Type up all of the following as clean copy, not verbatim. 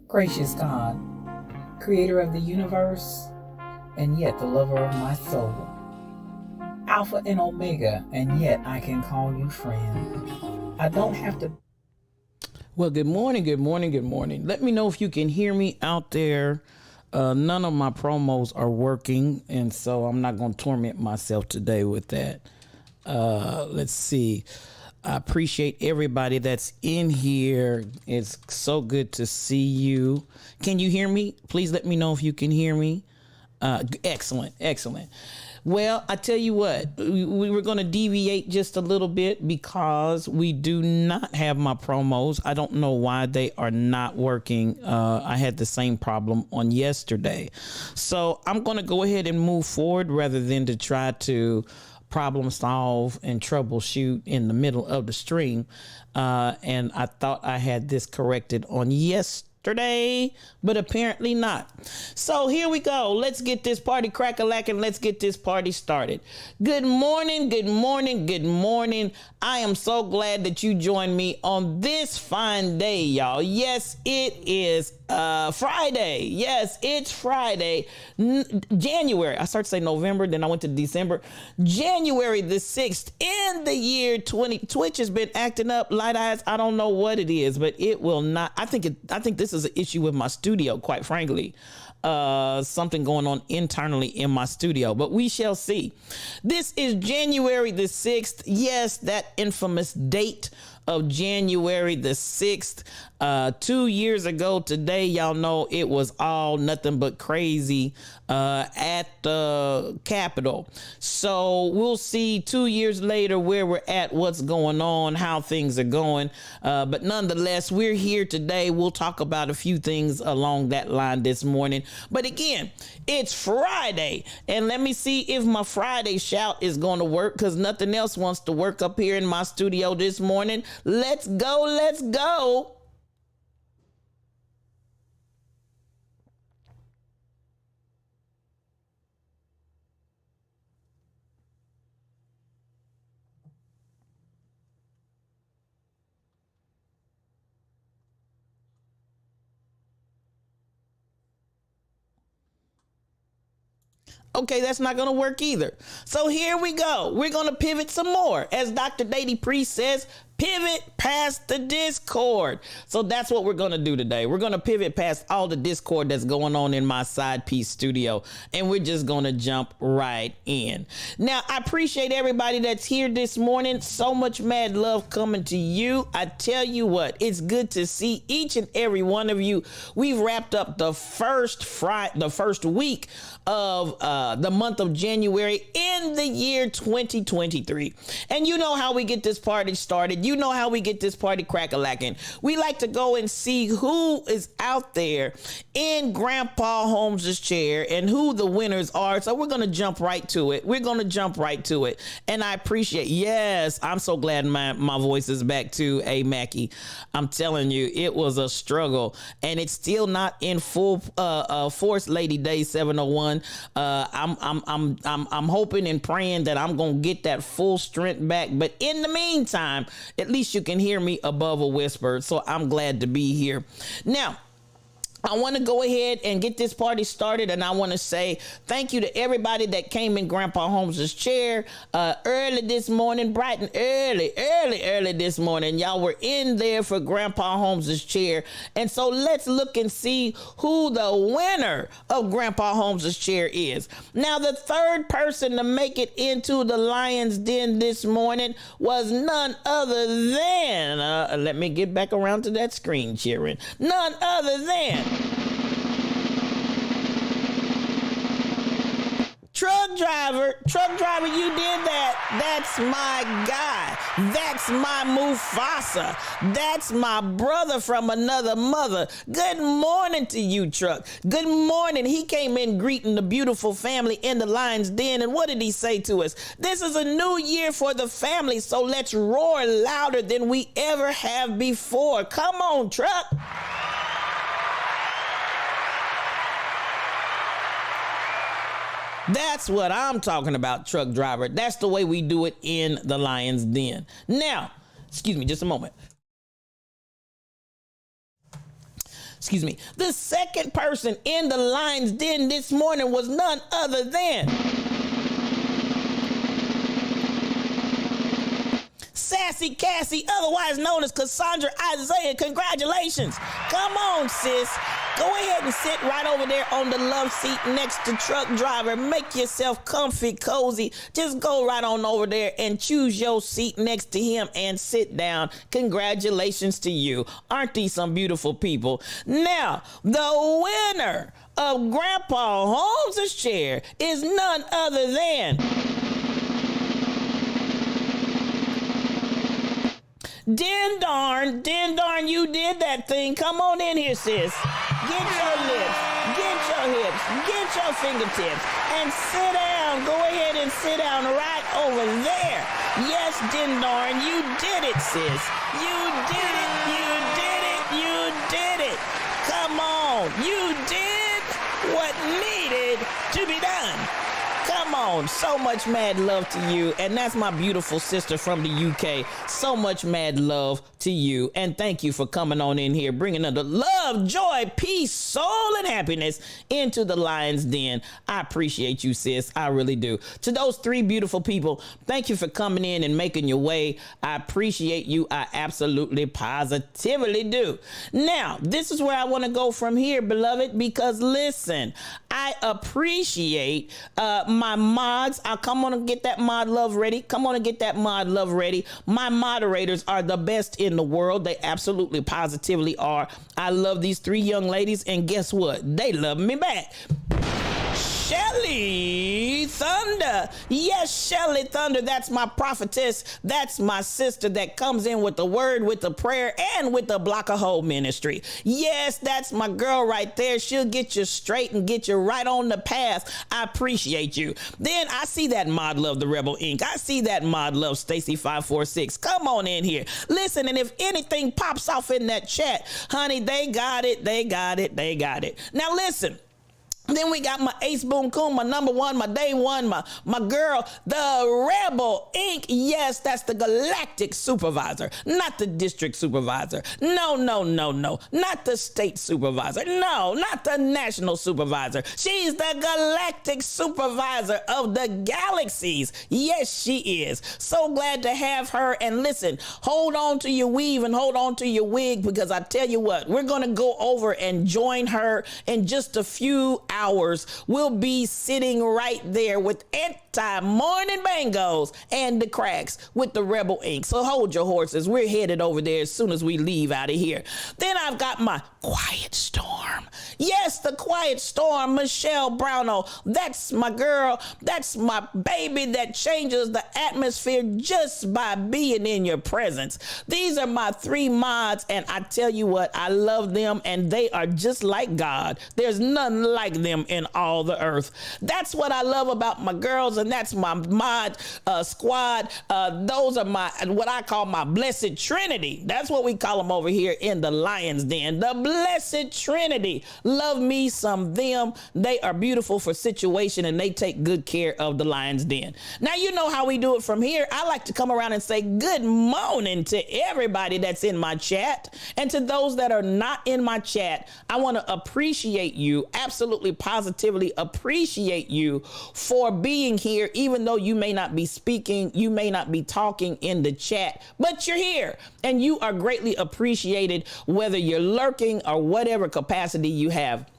Gracious God, creator of the universe, and yet the lover of my soul. Alpha and Omega, and yet I can call you friend. I don't have to. Well, good morning, good morning, good morning. Let me know if you can hear me out there. None of my promos are working, and so I'm not going to torment myself today with that. Let's see. I appreciate everybody that's in here. It's so good to see you. Can you hear me? Please let me know if you can hear me. Excellent, excellent. Well, I tell you what, we were going to deviate just a little bit because we do not have my promos. I don't know why they are not working. I had the same problem on yesterday. So I'm going to go ahead and move forward rather than to try to problem solve and troubleshoot in the middle of the stream. And I thought I had this corrected on yesterday, but apparently not. So here we go. Let's get this party crack-a-lackin'. Let's get this party started. Good morning, good morning, good morning. I am so glad that you joined me on this fine day, y'all. Yes, it is Friday. Yes, it's Friday. January. I started to say November, then I went to December. January the 6th in the year 20. Twitch has been acting up. Light eyes. I don't know what it is, but it will not. I think this is an issue with my studio, quite frankly. Something going on internally in my studio, but we shall see. This is January the 6th. Yes, that infamous date of January the 6th. 2 years ago today, y'all know it was all nothing but crazy at the Capitol. So we'll see 2 years later where we're at, what's going on, how things are going. But nonetheless, we're here today. We'll talk about a few things along that line this morning. But again, it's Friday. And let me see if my Friday shout is going to work, because nothing else wants to work up here in my studio this morning. Let's go. Let's go. Okay, that's not going to work either. So here we go. We're going to pivot some more. As Dr. Dady Priest says, pivot past the Discord. So that's what we're going to do today. We're going to pivot past all the Discord that's going on in my side piece studio, and we're just going to jump right in. Now, I appreciate everybody that's here this morning. So much mad love coming to you. I tell you what, it's good to see each and every one of you. We've wrapped up the first week of the month of January in the year 2023. And you know how we get this party started. You know how we get this party crack-a-lackin'. We like to go and see who is out there in Grandpa Holmes's chair and who the winners are. So we're going to jump right to it. We're going to jump right to it. And I appreciate, yes, I'm so glad my voice is back too, A. Mackey. I'm telling you, it was a struggle, and it's still not in full force, Lady Day 701. I'm hoping and praying that I'm going to get that full strength back. But in the meantime, at least you can hear me above a whisper. So I'm glad to be here. Now, I want to go ahead and get this party started, and I want to say thank you to everybody that came in Grandpa Holmes's chair early this morning, bright and early this morning. Y'all were in there for Grandpa Holmes's chair, and so let's look and see who the winner of Grandpa Holmes's chair is. Now, the third person to make it into the Lion's Den this morning was none other than, let me get back around to that screen sharing, none other than Truck driver, you did that. That's my guy. That's my Mufasa. That's my brother from another mother. Good morning to you, Truck. Good morning. He came in greeting the beautiful family in the Lion's Den, and what did he say to us? This is a new year for the family, so let's roar louder than we ever have before. Come on, Truck. That's what I'm talking about, truck driver. That's the way we do it in the Lion's Den. Now, excuse me just a moment. excuse me, the second person in the Lion's Den this morning was none other than Sassy Cassie, otherwise known as Cassandra Isaiah. Congratulations. Come on, sis. Go ahead and sit right over there on the love seat next to Truck Driver. Make yourself comfy, cozy. Just go right on over there and choose your seat next to him and sit down. Congratulations to you. Aren't these some beautiful people? Now, the winner of Grandpa Holmes' chair is none other than Den Darn, you did that thing. Come on in here, sis. Get your lips, get your hips, get your fingertips, and sit down. Go ahead and sit down right over there. Yes, Den Darn, you did it, sis. You did it, you did it, you did it. Come on, you did what needed to be done. Come on, so much mad love to you. And that's my beautiful sister from the UK. So much mad love to you. And thank you for coming on in here, bringing the love, joy, peace, soul, and happiness into the Lion's Den. I appreciate you, sis. I really do. To those three beautiful people, thank you for coming in and making your way. I appreciate you. I absolutely, positively do. Now, this is where I want to go from here, beloved, because listen, I appreciate my mods. I'll come on and get that mod love ready. Come on and get that mod love ready. My moderators are the best in the world. They absolutely positively are. I love these three young ladies, and guess what? They love me back. Shelly Thunder. Yes, Shelly Thunder. That's my prophetess. That's my sister that comes in with the word, with the prayer, and with the block of hole ministry. Yes, that's my girl right there. She'll get you straight and get you right on the path. I appreciate you. Then I see that mod love the Rebel Inc. I see that mod love Stacy 546. Come on in here. Listen, and if anything pops off in that chat, honey, they got it. They got it. They got it. Now listen. Then we got my Ace Boom Coon, my number one, my day one, my girl, the Rebel Inc. Yes, that's the galactic supervisor, not the district supervisor. No, not the state supervisor. No, not the national supervisor. She's the galactic supervisor of the galaxies. Yes, she is. So glad to have her. And listen, hold on to your weave and hold on to your wig, because I tell you what, we're going to go over and join her in just a few hours. We'll be sitting right there with anti-morning bangos and the cracks with the Rebel Inc. So hold your horses. We're headed over there as soon as we leave out of here. Then I've got my Quiet Storm. Yes, the Quiet Storm, Michelle Brownell. That's my girl. That's my baby that changes the atmosphere just by being in your presence. These are my three mods, and I tell you what, I love them, and they are just like God. There's none like them in all the earth. That's what I love about my girls, and that's my mod squad. Those are my, what I call my blessed trinity. That's what we call them over here in the Lion's Den. The blessed trinity. Love me some them. They are beautiful for situation, and they take good care of the Lion's Den. Now, you know how we do it from here. I like to come around and say good morning to everybody that's in my chat, and to those that are not in my chat, I want to appreciate you, absolutely positively appreciate you for being here, even though you may not be speaking, you may not be talking in the chat, but you're here, and you are greatly appreciated, whether you're lurking or whatever capacity you have.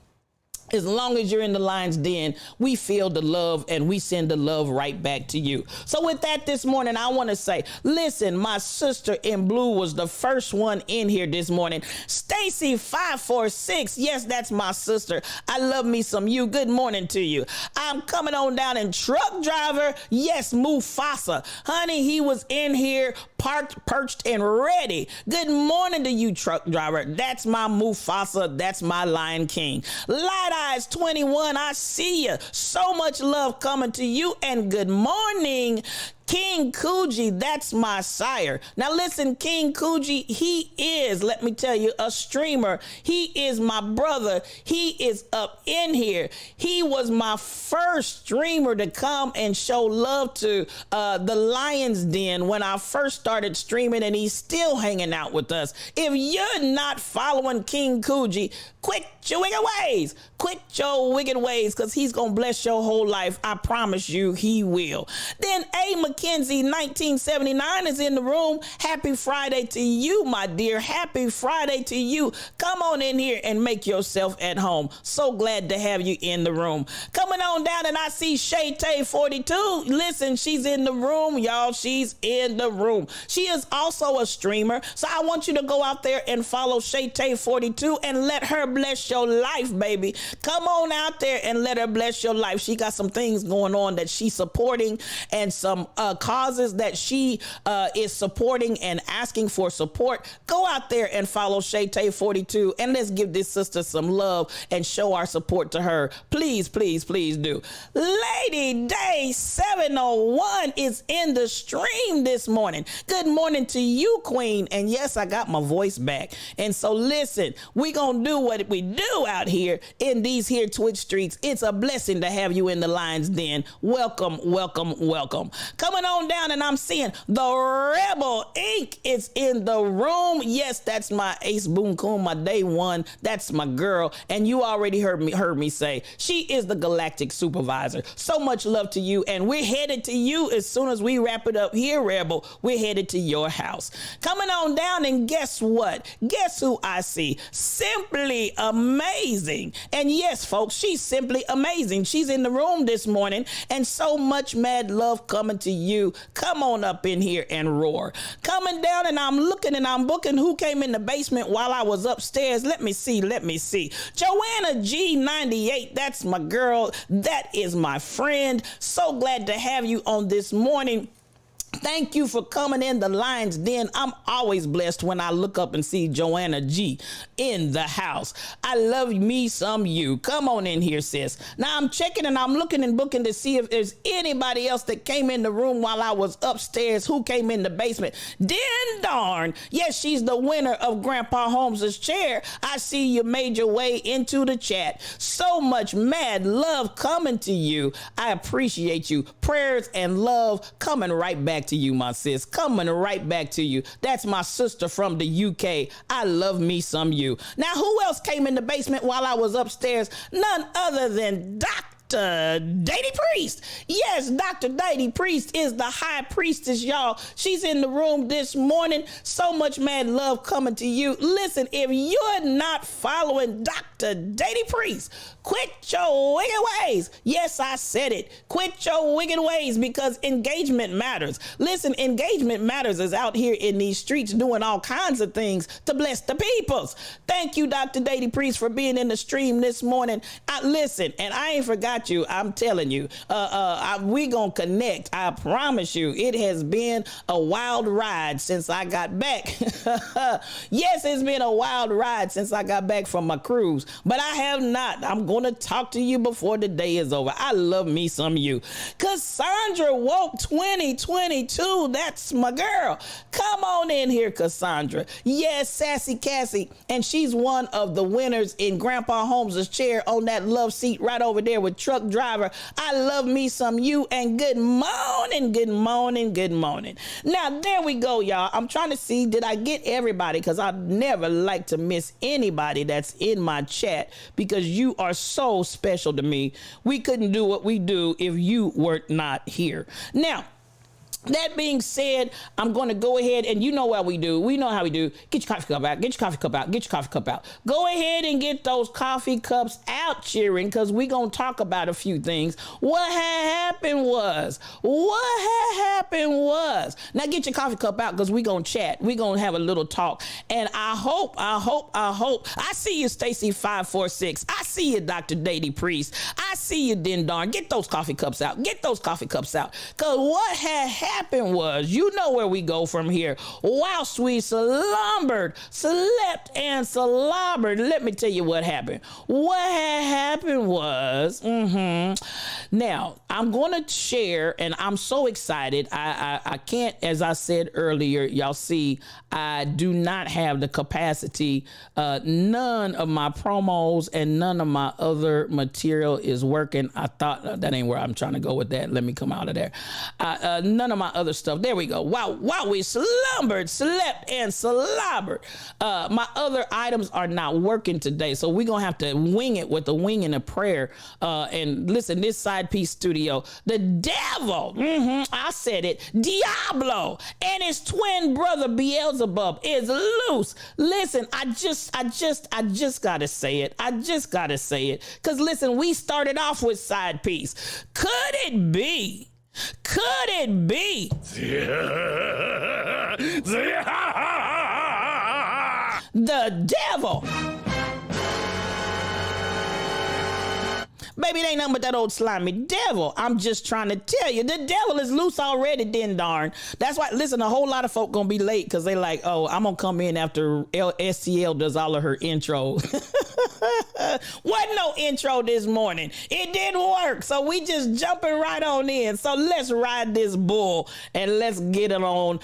As long as you're in the Lion's Den, we feel the love and we send the love right back to you. So with that this morning, I want to say, listen, my sister in blue was the first one in here this morning. Stacy 546. Yes, that's my sister. I love me some you. Good morning to you. I'm coming on down in Truck Driver. Yes, Mufasa. Honey, he was in here parked, perched, and ready. Good morning to you, Truck Driver. That's my Mufasa. That's my Lion King. Light Eyes 21, I see you. So much love coming to you, and good morning, King Coogee, that's my sire. Now listen, King Coogee, he is, let me tell you, a streamer. He is my brother. He is up in here. He was my first streamer to come and show love to the Lion's Den when I first started streaming, and he's still hanging out with us. If you're not following King Coogee, quit your wicked ways. Quit your wicked ways, because he's going to bless your whole life. I promise you he will. Then A. McKenzie, 1979, is in the room. Happy Friday to you, my dear. Happy Friday to you. Come on in here and make yourself at home. So glad to have you in the room. Coming on down, and I see Shay Tay 42. Listen, she's in the room, y'all. She's in the room. She is also a streamer. So I want you to go out there and follow Shay Tay 42 and let her bless your life, baby. Come on out there and let her bless your life. She got some things going on that she's supporting, and some causes that she is supporting and asking for support. Go out there and follow Shay Tay 42, and let's give this sister some love and show our support to her. Please, please, please do. Lady Day 701 is in the stream this morning. Good morning to you, Queen. And yes, I got my voice back. And so listen, we gonna do what we do out here in these here Twitch streets. It's a blessing to have you in the Lion's Den. Welcome, welcome, welcome. Coming on down, and I'm seeing the Rebel Inc. is in the room. Yes, that's my Ace Boon Coon, my day one. That's my girl. And you already heard me say she is the galactic supervisor. So much love to you, and we're headed to you as soon as we wrap it up here, Rebel. We're headed to your house. Coming on down, and guess what? Guess who I see? Simply amazing. And yes, folks, she's simply amazing. She's in the room this morning, and so much mad love coming to you. Come on up in here and roar. Coming down, and I'm looking and I'm booking who came in the basement while I was upstairs. Let me see. Joanna G98, that's my girl. That is my friend. So glad to have you on this morning. Thank you for coming in the Lion's Den. I'm always blessed when I look up and see Joanna G in the house. I love me some you. Come on in here, sis. Now I'm checking and I'm looking and booking to see if there's anybody else that came in the room while I was upstairs. Who came in the basement? Din Darn. Yes, she's the winner of Grandpa Holmes's chair. I see you made your way into the chat. So much mad love coming to you. I appreciate you. Prayers and love coming right back to you, my sis. Coming right back to you. That's my sister from the UK. I love me some you. Now, who else came in the basement while I was upstairs? None other than Dr. Dady Priest. Yes, Dr. Dady Priest is the high priestess, y'all. She's in the room this morning. So much mad love coming to you. Listen, if you're not following Dr. Dady Priest, quit your wicked ways. Yes, I said it. Quit your wicked ways, because engagement matters. Listen, engagement matters is out here in these streets doing all kinds of things to bless the peoples. Thank you, Dr. Dady Priest, for being in the stream this morning. Listen, and I ain't forgot you. I'm telling you, we gonna connect. I promise you. It has been a wild ride since I got back. Yes, it's been a wild ride since I got back from my cruise, but I have not. I'm gonna talk to you before the day is over. I love me some you. Cassandra Woke 2022. That's my girl. Come on in here, Cassandra. Yes, Sassy Cassie, and she's one of the winners in Grandpa Holmes's chair on that love seat right over there with Truck Driver. I love me some you, and good morning, good morning, good morning. Now, there we go, y'all. I'm trying to see, did I get everybody? Because I never like to miss anybody that's in my chat, because you are so special to me. We couldn't do what we do if you were not here. Now, that being said, I'm going to go ahead, and you know what we do. We know how we do. Get your coffee cup out. Get your coffee cup out. Get your coffee cup out. Go ahead and get those coffee cups out, cheering, because we're going to talk about a few things. What happened was, now get your coffee cup out, because we're going to chat. We're going to have a little talk. And I hope, I see you, Stacy 546. I see you, Dr. Dady Priest. I see you, Din Darn. Get those coffee cups out. Get those coffee cups out. Because what had happened happened was, you know where we go from here. Whilst we slumbered, slept, and slobbered, let me tell you what happened. What had happened was, now I'm going to share, and I'm so excited. I can't, as I said earlier, y'all see, I do not have the capacity. None of my promos and none of my other material is working. I thought that ain't where I'm trying to go with that. Let me come out of there. None of my other stuff. There we go. While we slumbered, slept, and slobbered. My other items are not working today. So we're going to have to wing it with a wing and a prayer. And listen, this Side Piece Studio, the devil, I said it, Diablo, and his twin brother Beelzebub is loose. Listen, I just gotta say it. I just gotta say it. Cause listen, we started off with Side Piece. Could it be? The devil. Baby, it ain't nothing but that old slimy devil. I'm just trying to tell you, the devil is loose already, then darn. That's why, listen, a whole lot of folk gonna be late because they like, oh, I'm gonna come in after STL does all of her intro. Wasn't no intro this morning. It didn't work. So we just jumping right on in. So let's ride this bull and let's get it on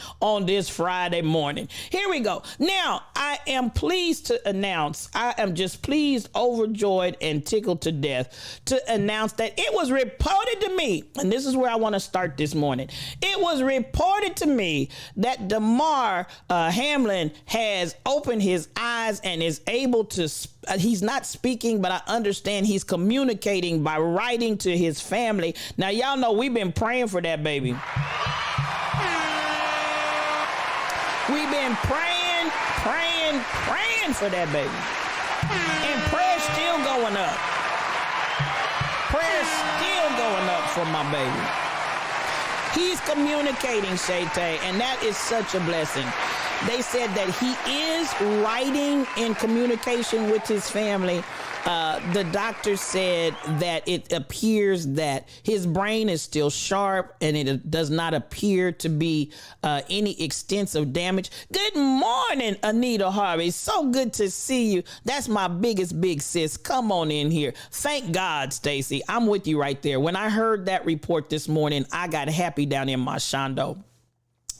this Friday morning. Here we go. Now, I am pleased to announce, I am just pleased, overjoyed, and tickled to death to announce that it was reported to me, and this is where I want to start this morning. It was reported to me that Damar Hamlin has opened his eyes and is able to, he's not speaking, but I understand he's communicating by writing to his family. Now, y'all know we've been praying for that baby. We've been praying for that baby. And prayer's still going up. Prayer's still going up for my baby. He's communicating, Shay-Tay, and that is such a blessing. They said that he is writing in communication with his family. The doctor said that it appears that his brain is still sharp and it does not appear to be any extensive damage. Good morning, Anita Harvey. So good to see you. That's my biggest big sis. Come on in here. Thank God, Stacy. I'm with you right there. When I heard that report this morning, I got happy down in my shondo.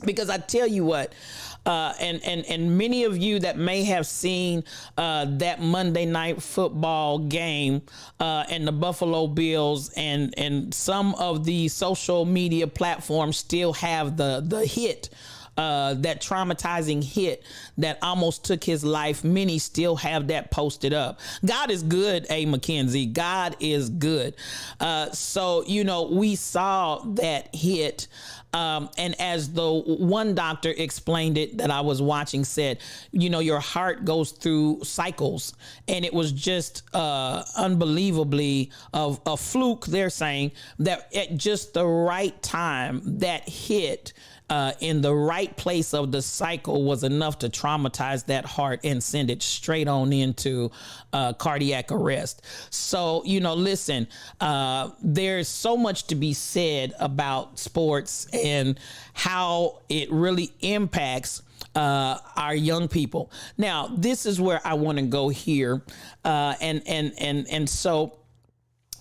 Because I tell you what, and many of you that may have seen that Monday night football game and the Buffalo Bills and some of the social media platforms still have the hit, that traumatizing hit that almost took his life. Many still have that posted up. God is good, A. McKenzie. God is good. So, you know, we saw that hit. And as the one doctor explained it that I was watching said, you know, your heart goes through cycles, and it was just unbelievably of a fluke. They're saying that at just the right time that hit in the right place of the cycle was enough to traumatize that heart and send it straight on into cardiac arrest. So, you know, listen, there's so much to be said about sports and how it really impacts our young people. Now, this is where I want to go here. And so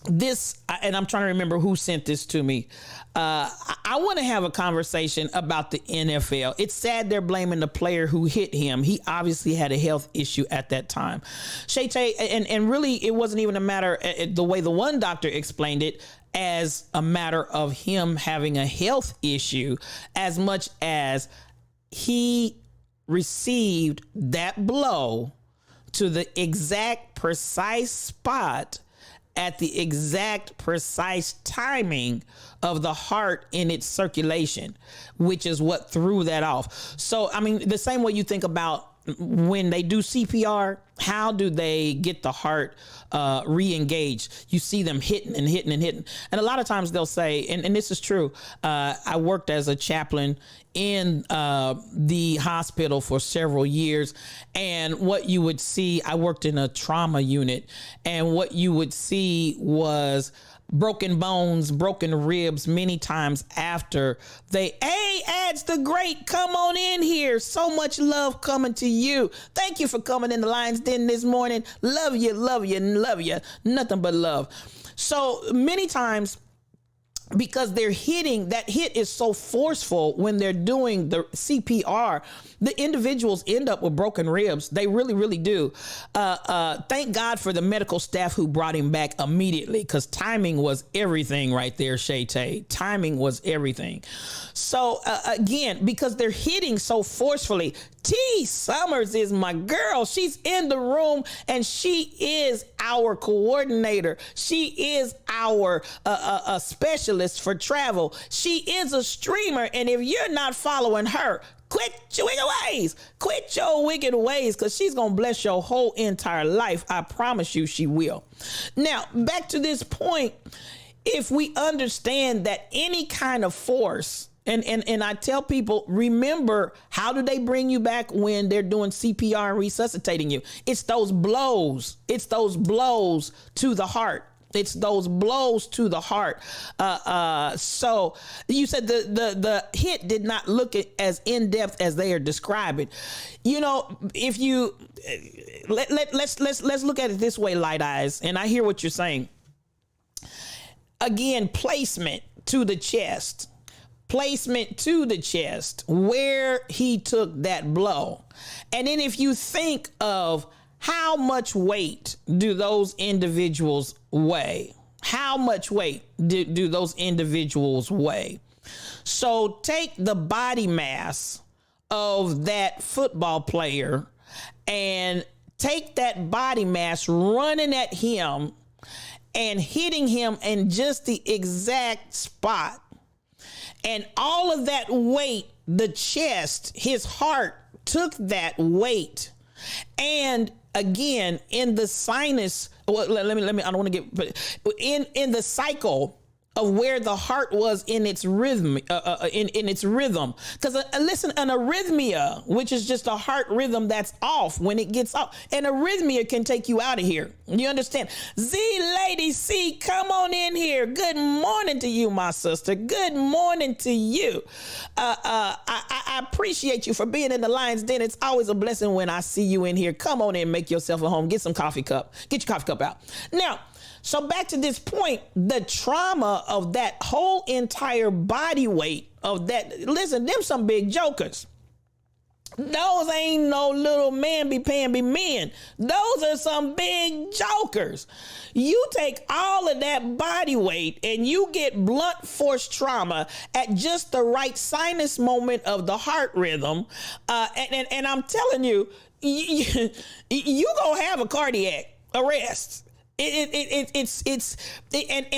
this, and I'm trying to remember who sent this to me. I want to have a conversation about the NFL. It's sad they're blaming the player who hit him. He obviously had a health issue at that time. Shay-Tay, and really it wasn't even a matter, the way the one doctor explained it, as a matter of him having a health issue, as much as he received that blow to the exact precise spot at the exact precise timing of the heart in its circulation, which is what threw that off. So, I mean, the same way you think about when they do CPR, how do they get the heart re-engaged? You see them hitting and hitting and hitting. And a lot of times they'll say, and this is true, I worked as a chaplain in the hospital for several years. And what you would see, I worked in a trauma unit, and what you would see was broken bones, broken ribs many times after they, hey, Ads the Great, come on in here. So much love coming to you. Thank you for coming in the Lion's Den this morning. Love you, love you, love you. Nothing but love. So many times, because they're hitting, that hit is so forceful when they're doing the CPR, the individuals end up with broken ribs. They really, really do. Thank God for the medical staff who brought him back immediately, because timing was everything right there, Shay-Tay. Timing was everything. So again, because they're hitting so forcefully, T. Summers is my girl. She's in the room and she is our coordinator. She is our specialist for travel. She is a streamer. And if you're not following her, quit your wicked ways. Quit your wicked ways, because she's going to bless your whole entire life. I promise you she will. Now, back to this point, if we understand that any kind of force, and I tell people, remember, how do they bring you back when they're doing CPR and resuscitating you? It's those blows. It's those blows to the heart. It's those blows to the heart. So you said the hit did not look as in depth as they are describing. You know, if you let's look at it this way, Light Eyes, and I hear what you're saying. Again, placement to the chest. Placement to the chest where he took that blow. And then if you think of how much weight do those individuals weigh? How much weight do those individuals weigh? So take the body mass of that football player and take that body mass running at him and hitting him in just the exact spot. And all of that weight, the chest, his heart took that weight. And again, in the sinus, well, let me, I don't want to get, in the cycle of where the heart was in its rhythm, in its rhythm. Because listen, an arrhythmia, which is just a heart rhythm that's off when it gets off, an arrhythmia can take you out of here. You understand? Z Lady C, come on in here. Good morning to you, my sister. Good morning to you. I appreciate you for being in the Lion's Den. It's always a blessing when I see you in here. Come on in, make yourself at home. Get some coffee cup. Get your coffee cup out. Now, so back to this point, the trauma of that whole entire body weight of that. Listen, them some big jokers. Those ain't no little man be paying be men. Those are some big jokers. You take all of that body weight and you get blunt force trauma at just the right sinus moment of the heart rhythm. And I'm telling you, you gonna have a cardiac arrest. And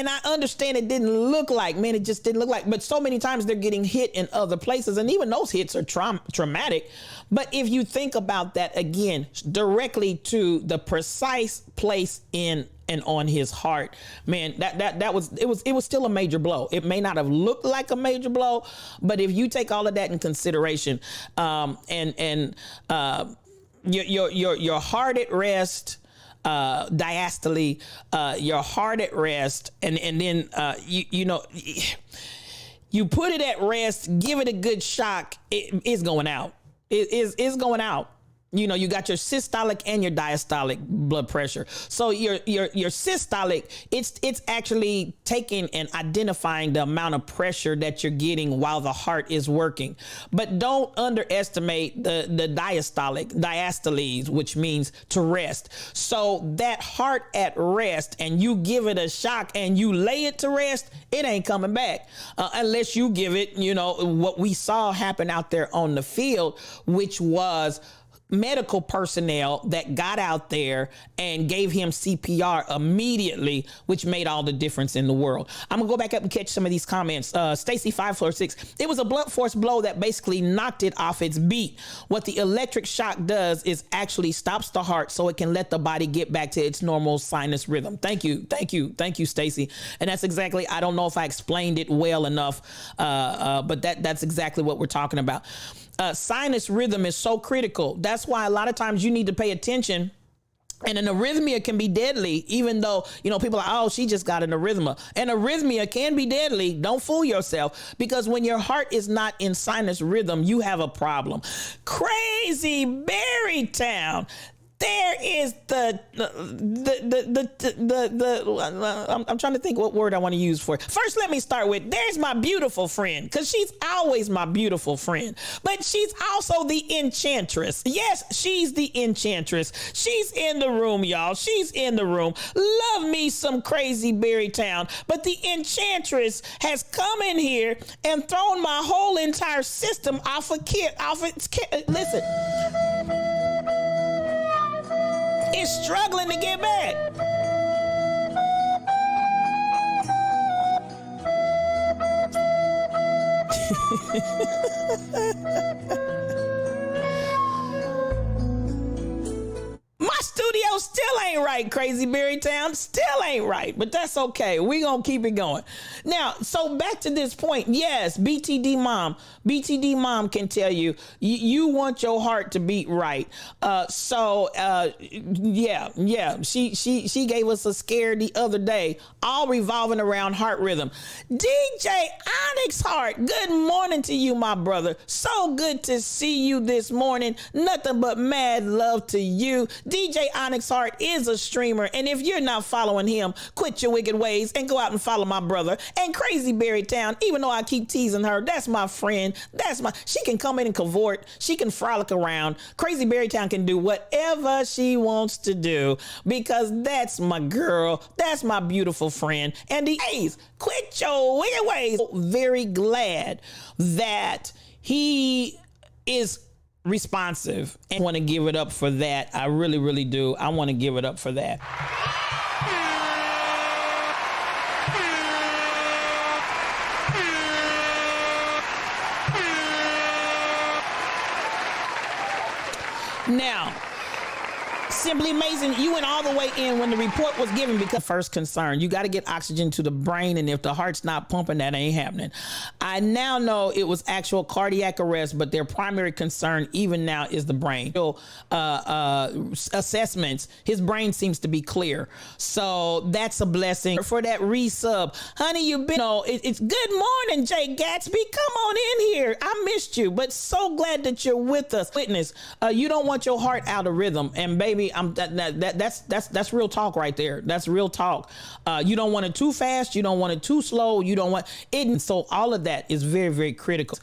I understand it didn't look like, man, it just didn't look like, but so many times they're getting hit in other places, and even those hits are traumatic. But if you think about that again, directly to the precise place in and on his heart, man, that was still a major blow. It may not have looked like a major blow, but if you take all of that in consideration, your heart at rest, diastole, your heart at rest, and then you put it at rest, give it a good shock, it's going out. It's going out. You know, you got your systolic and your diastolic blood pressure. So your systolic, it's actually taking and identifying the amount of pressure that you're getting while the heart is working. But don't underestimate the diastoles, which means to rest. So that heart at rest, and you give it a shock and you lay it to rest, it ain't coming back unless you give it, what we saw happen out there on the field, which was medical personnel that got out there and gave him CPR immediately, which made all the difference in the world. I'm gonna go back up and catch some of these comments. Stacy 546, it was a blunt force blow that basically knocked it off its beat. What the electric shock does is actually stops the heart so it can let the body get back to its normal sinus rhythm. Thank you, Stacy. And that's exactly, I don't know if I explained it well enough, but that's exactly what we're talking about. Sinus rhythm is so critical. That's why a lot of times you need to pay attention And an arrhythmia can be deadly, even though, people are, oh, she just got an arrhythmia. An arrhythmia can be deadly. Don't fool yourself, because when your heart is not in sinus rhythm, you have a problem. Crazy Berrytown. There is I'm trying to think what word I want to use for it. First, let me start with, there's my beautiful friend, because she's always my beautiful friend, but she's also the enchantress. Yes, she's the enchantress. She's in the room, y'all. She's in the room. Love me some Crazy Berrytown, but the enchantress has come in here and thrown my whole entire system off listen. It's struggling to get back. My studio still ain't right, Crazy Berrytown. Still ain't right, but that's okay. We gonna keep it going. Now, so back to this point. Yes, BTD mom can tell you, you want your heart to beat right. Yeah. She gave us a scare the other day, all revolving around heart rhythm. DJ Onyx Heart, good morning to you, my brother. So good to see you this morning. Nothing but mad love to you. DJ Onyx Heart is a streamer, and if you're not following him, quit your wicked ways and go out and follow my brother. And Crazy Berrytown, even though I keep teasing her, that's my friend. She can come in and cavort. She can frolic around. Crazy Berrytown can do whatever she wants to do, because that's my girl. That's my beautiful friend. And the A's, quit your wicked ways. Very glad that he is responsive, and want to give it up for that. I really, really do. I want to give it up for that. Now, Simply Amazing, you went all the way in when the report was given, because first concern, you got to get oxygen to the brain, and if the heart's not pumping, that ain't happening. I now know it was actual cardiac arrest, but their primary concern even now is the brain. Assessments, his brain seems to be clear, so that's a blessing. For that resub, honey, you've been, it's good morning, Jay Gatsby, come on in here. I missed you, but so glad that you're with us. Witness, you don't want your heart out of rhythm, and baby, that's real talk right there. That's real talk. You don't want it too fast. You don't want it too slow. You don't want it. And so all of that is very, very critical.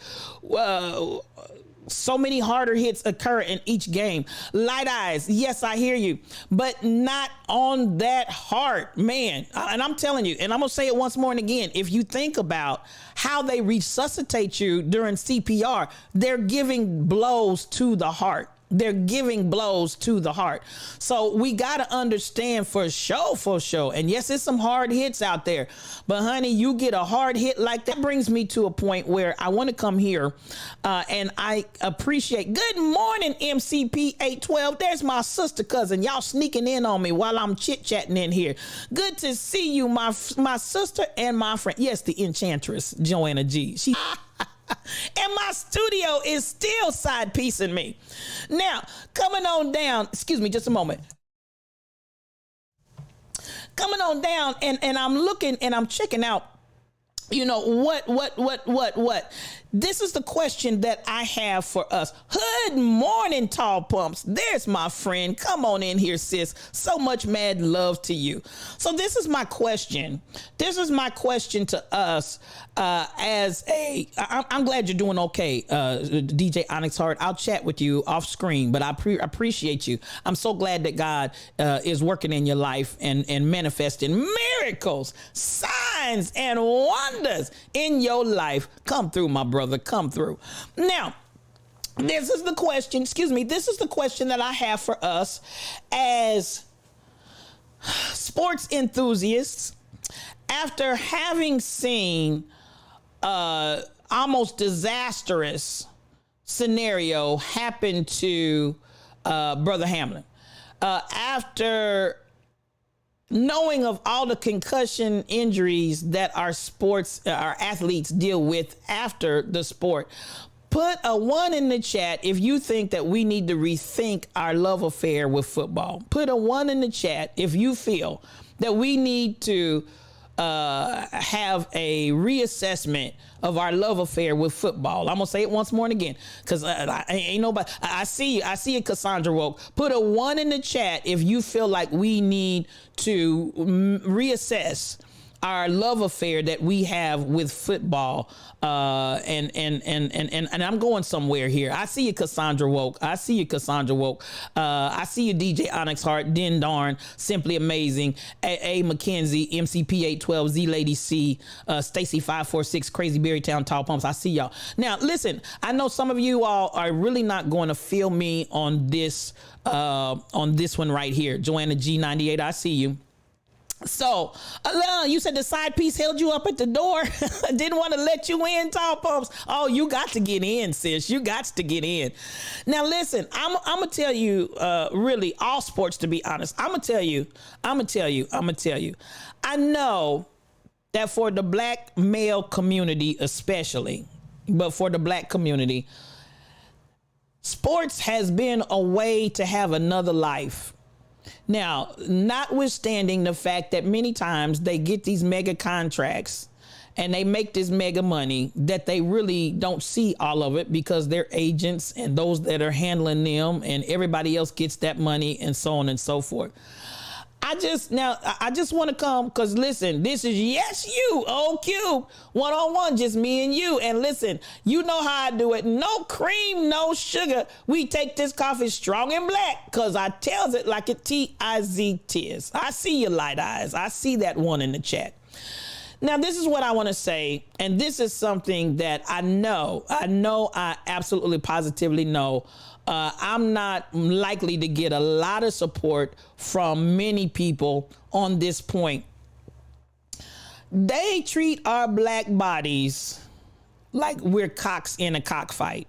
So many harder hits occur in each game. Light Eyes, yes, I hear you, but not on that heart, man. And I'm telling you, and I'm gonna say it once more and again, if you think about how they resuscitate you during CPR, they're giving blows to the heart. They're giving blows to the heart. So we got to understand for sure. And yes, there's some hard hits out there, but honey, you get a hard hit like that. Brings me to a point where I want to come here and I appreciate, good morning, MCP 812. There's my sister cousin. Y'all sneaking in on me while I'm chit chatting in here. Good to see you, my sister and my friend. Yes, the enchantress, Joanna G. She and my studio is still side piecing me. Now, coming on down, excuse me, just a moment. Coming on down, and I'm looking and I'm checking out, what? This is the question that I have for us. Good morning, Tall Pumps. There's my friend. Come on in here, sis. So much mad love to you. So this is my question. This is my question to us I'm glad you're doing okay, DJ Onyx Heart. I'll chat with you off screen, but I appreciate you. I'm so glad that God is working in your life and manifesting miracles, signs, and wonders in your life. Come through, my brother. Come through. Now, this is the question that I have for us as sports enthusiasts. After having seen almost disastrous scenario happen to Brother Hamlin, after knowing of all the concussion injuries that our athletes deal with after the sport, Put a 1 in the chat if you think that we need to rethink our love affair with football. Put a 1 in the chat if you feel that we need to have a reassessment of our love affair with football. I'm gonna say it once more and again, because ain't nobody. I see you. I see you, Cassandra Woke. Put a 1 in the chat if you feel like we need to reassess our love affair that we have with football. And I'm going somewhere here. I see you, Cassandra Woke. I see you, Cassandra Woke. I see you, DJ Onyx Hart, Den Darn, Simply Amazing, A. McKenzie, MCP 812, Z Lady C, Stacy 546, Crazy Berrytown, Tall Pumps. I see y'all. Now, listen, I know some of you all are really not going to feel me on this one right here. Joanna G98, I see you. So, you said the side piece held you up at the door. Didn't want to let you in, Tall Pumps. Oh, you got to get in, sis. You got to get in. Now, listen, I'm going to tell you, really, all sports, to be honest. I'm going to tell you. I know that for the black male community especially, but for the black community, sports has been a way to have another life. Now, notwithstanding the fact that many times they get these mega contracts and they make this mega money, that they really don't see all of it because their agents and those that are handling them and everybody else gets that money and so on and so forth. I just want to come because, listen, this is Yes You, O-Cube, one-on-one, just me and you. And listen, you know how I do it. No cream, no sugar. We take this coffee strong and black because I tells it like it T-I-Z-Tis. I see your light eyes. I see that 1 in the chat. Now, this is what I want to say, and this is something that I absolutely positively know I'm not likely to get a lot of support from many people on this point. They treat our black bodies like we're cocks in a cockfight.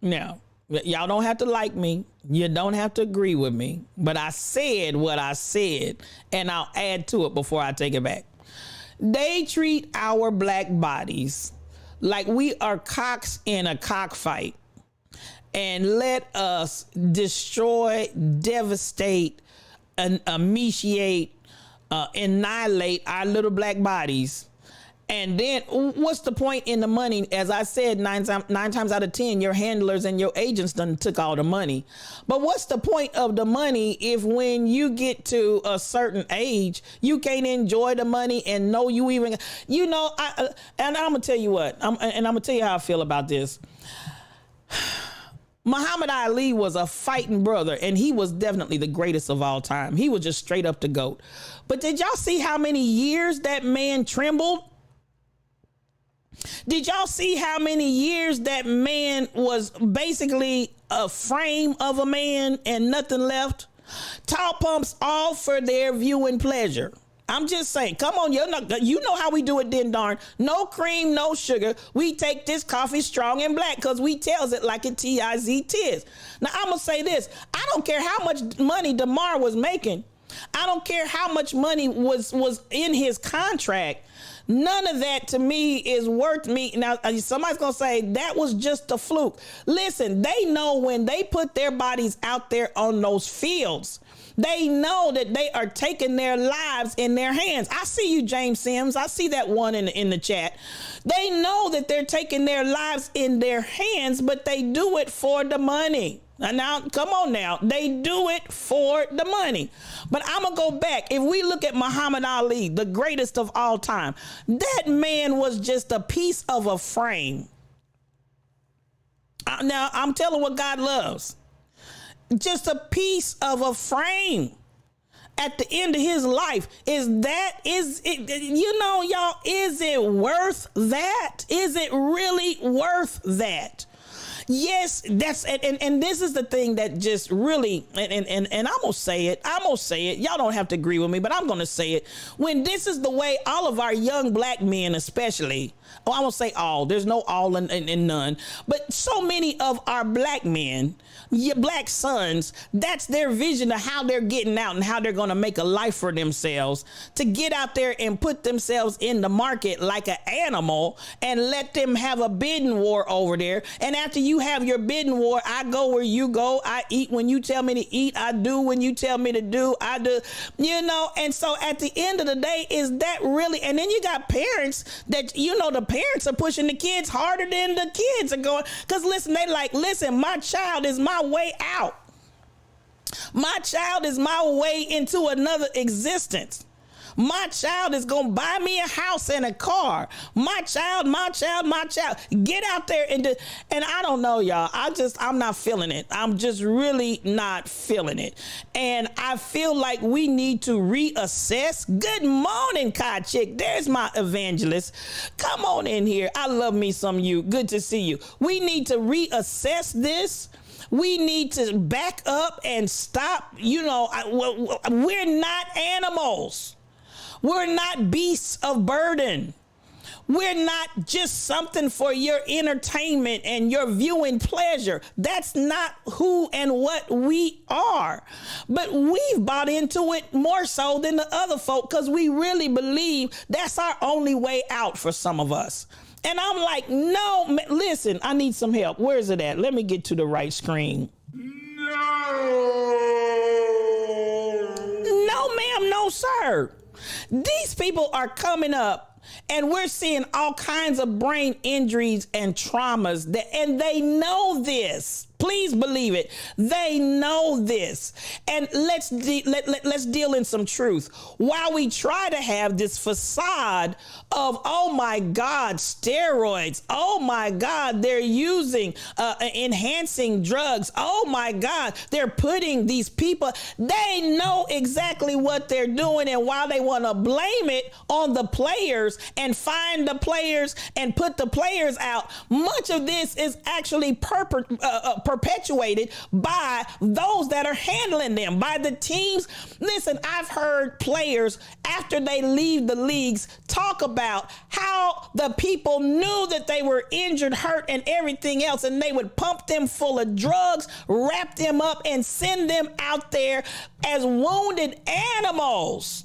Now, y'all don't have to like me. You don't have to agree with me. But I said what I said, and I'll add to it before I take it back. They treat our black bodies like we are cocks in a cockfight and let us destroy, devastate, and emaciate, annihilate our little black bodies. And then what's the point in the money? As I said, nine times out of 10, your handlers and your agents done took all the money. But what's the point of the money if when you get to a certain age, you can't enjoy the money and know you even, and I'm going to tell you what, I'm going to tell you how I feel about this. Muhammad Ali was a fighting brother, and he was definitely the greatest of all time. He was just straight up the GOAT. But did y'all see how many years that man trembled? Did y'all see how many years that man was basically a frame of a man and nothing left? Tall Pumps, all for their viewing pleasure. I'm just saying, come on, you know how we do it, Den Darn. No cream, no sugar. We take this coffee strong and black because we tells it like it T-I-Z-Tis. Now, I'm going to say this. I don't care how much money DeMar was making. I don't care how much money was in his contract. None of that to me is worth me. Now, somebody's going to say that was just a fluke. Listen, they know when they put their bodies out there on those fields, they know that they are taking their lives in their hands. I see you, James Sims. I see that 1 in the chat. They know that they're taking their lives in their hands, but they do it for the money. Now, come on now. They do it for the money. But I'm going to go back. If we look at Muhammad Ali, the greatest of all time, that man was just a piece of a frame. Now, I'm telling what God loves. Just a piece of a frame at the end of his life. Is it, y'all, is it worth that? Is it really worth that? yes, that's and this is the thing that just really and I'm gonna say it. Y'all don't have to agree with me, but I'm gonna say it. When this is the way all of our young black men, especially, I won't say all. There's no all and none, but so many of our black men, your black sons, that's their vision of how they're getting out and how they're going to make a life for themselves, to get out there and put themselves in the market like an animal and let them have a bidding war over there. And after you have your bidding war, I go where you go. I eat when you tell me to eat. I do when you tell me to do. I do, and so at the end of the day, is that really? And then you got parents that, the parents are pushing the kids harder than the kids are going. Because listen, my child is my way out. My child is my way into another existence. My child is going to buy me a house and a car. My child. Get out there and I don't know, y'all. I'm not feeling it. I'm just really not feeling it. And I feel like we need to reassess. Good morning, Kai Chick. There's my evangelist. Come on in here. I love me some you. Good to see you. We need to reassess this. We need to back up and stop. We're not animals. We're not beasts of burden. We're not just something for your entertainment and your viewing pleasure. That's not who and what we are. But we've bought into it more so than the other folk because we really believe that's our only way out for some of us. And I'm like, no, listen, I need some help. Where is it at? Let me get to the right screen. No, ma'am, no, sir. These people are coming up and we're seeing all kinds of brain injuries and traumas and they know this. Please believe it. They know this. And let's deal in some truth. While we try to have this facade of, oh my God, steroids. Oh my God, they're using enhancing drugs. Oh my God, they're putting these people. They know exactly what they're doing. And while they want to blame it on the players and find the players and put the players out, much of this is actually perpetuated by those that are handling them, by the teams. Listen, I've heard players after they leave the leagues talk about how the people knew that they were injured, hurt, and everything else, and they would pump them full of drugs, wrap them up, and send them out there as wounded animals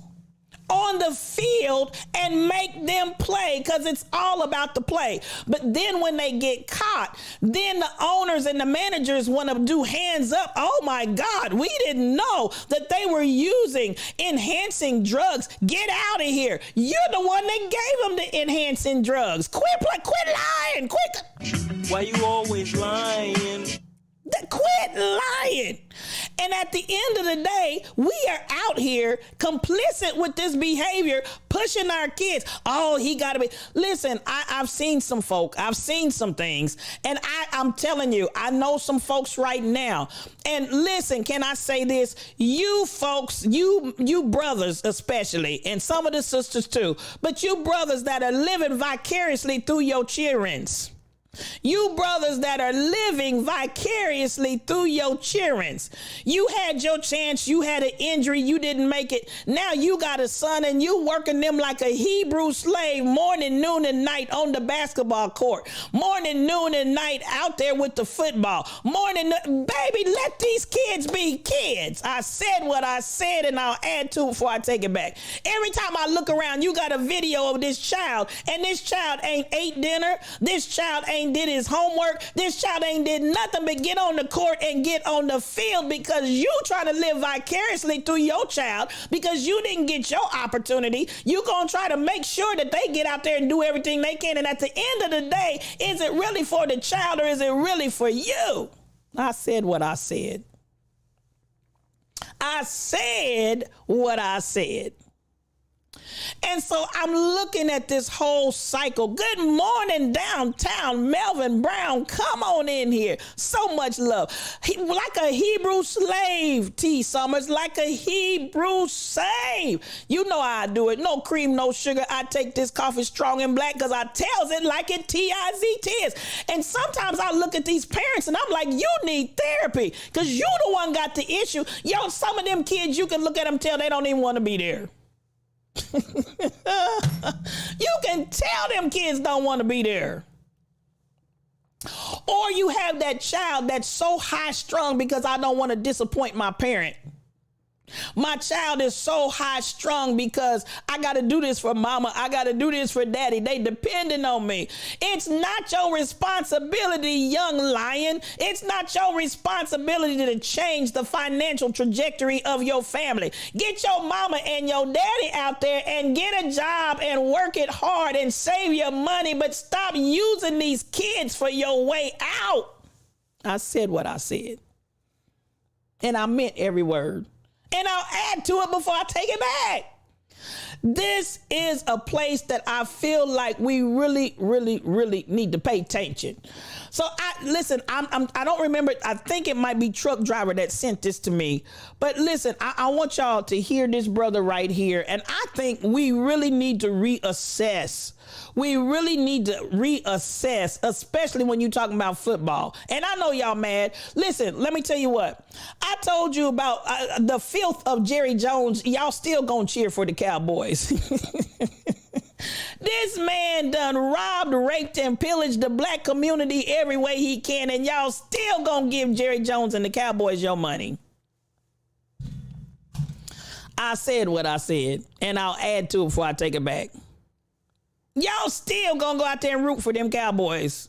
on the field and make them play because it's all about the play. But then when they get caught, then the owners and the managers want to do hands up. Oh my God, we didn't know that they were using enhancing drugs. Get out of here. You're the one that gave them the enhancing drugs. Quit lying, quick. Why you always lying? Quit lying. And at the end of the day, we are out here complicit with this behavior, pushing our kids. Oh, he got to be. Listen, I've seen some folk. I've seen some things. And I'm telling you, I know some folks right now. And listen, can I say this? You folks, you brothers especially, and some of the sisters too, but you brothers that are living vicariously through your children's. You brothers that are living vicariously through your children's. You had your chance. You had an injury. You didn't make it. Now you got a son and you working them like a Hebrew slave morning, noon, and night on the basketball court. Morning, noon, and night out there with the football. Baby, let these kids be kids. I said what I said and I'll add to it before I take it back. Every time I look around, you got a video of this child and this child ain't ate dinner. This child ain't did his homework. This child ain't did nothing but get on the court and get on the field because you trying to live vicariously through your child because you didn't get your opportunity. You gonna try to make sure that they get out there and do everything they can. And at the end of the day, is it really for the child or is it really for you? I said what I said. I said what I said. And so I'm looking at this whole cycle. Good morning, downtown. Melvin Brown, come on in here. So much love. Like a Hebrew slave, T. Summers, like a Hebrew slave. You know how I do it. No cream, no sugar. I take this coffee strong and black because I tells it like it T-I-Z-T-S. And sometimes I look at these parents and I'm like, you need therapy because you the one got the issue. Yo, some of them kids, you can look at them, tell they don't even want to be there. You can tell them kids don't want to be there. Or you have that child that's so high strung because I don't want to disappoint my parent. My child is so high strung because I got to do this for mama. I got to do this for daddy. They depending on me. It's not your responsibility, young lion. It's not your responsibility to change the financial trajectory of your family. Get your mama and your daddy out there and get a job and work it hard and save your money, but stop using these kids for your way out. I said what I said. And I meant every word. And I'll add to it before I take it back. This is a place that I feel like we really, really, really need to pay attention. So I don't remember. I think it might be Truck Driver that sent this to me. But listen, I want y'all to hear this brother right here. And I think we really need to reassess. We really need to reassess, especially when you're talking about football. And I know y'all mad. Listen, let me tell you what. I told you about the filth of Jerry Jones. Y'all still gonna cheer for the Cowboys. This man done robbed, raped, and pillaged the black community every way he can, and y'all still gonna give Jerry Jones and the Cowboys your money. I said what I said, and I'll add to it before I take it back. Y'all still gonna go out there and root for them Cowboys.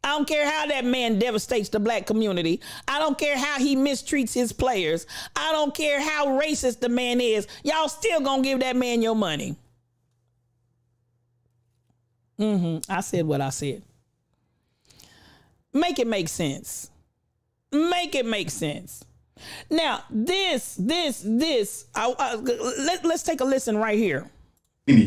I don't care how that man devastates the black community. I don't care how he mistreats his players. I don't care how racist the man is. Y'all still gonna give that man your money. I said what I said. Make it make sense. Make it make sense. Now, let's take a listen right here.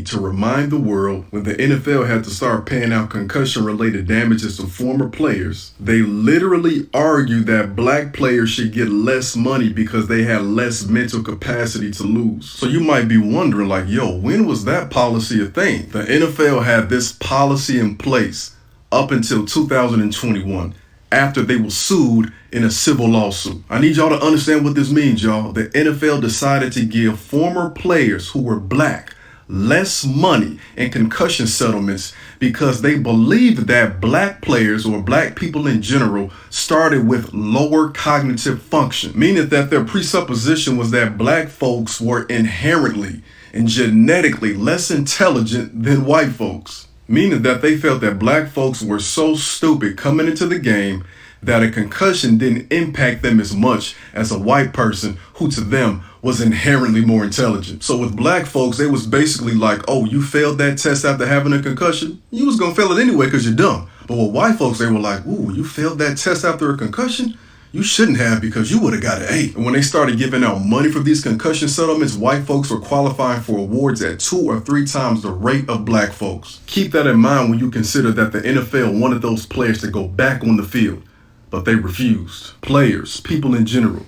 To remind the world, when the NFL had to start paying out concussion-related damages to former players, they literally argued that black players should get less money because they had less mental capacity to lose. So you might be wondering, like, yo, when was that policy a thing? The NFL had this policy in place up until 2021, after they were sued in a civil lawsuit. I need y'all to understand what this means, y'all. The NFL decided to give former players who were black less money in concussion settlements because they believed that black players, or black people in general, started with lower cognitive function, meaning that their presupposition was that black folks were inherently and genetically less intelligent than white folks, meaning that they felt that black folks were so stupid coming into the game that a concussion didn't impact them as much as a white person who to them was inherently more intelligent. So with black folks, they was basically like, oh, you failed that test after having a concussion? You was gonna fail it anyway because you're dumb. But with white folks, they were like, ooh, you failed that test after a concussion? You shouldn't have because you would have got an A. And when they started giving out money for these concussion settlements, white folks were qualifying for awards at 2 or 3 times the rate of black folks. Keep that in mind when you consider that the NFL wanted those players to go back on the field, but they refused. Players, people in general,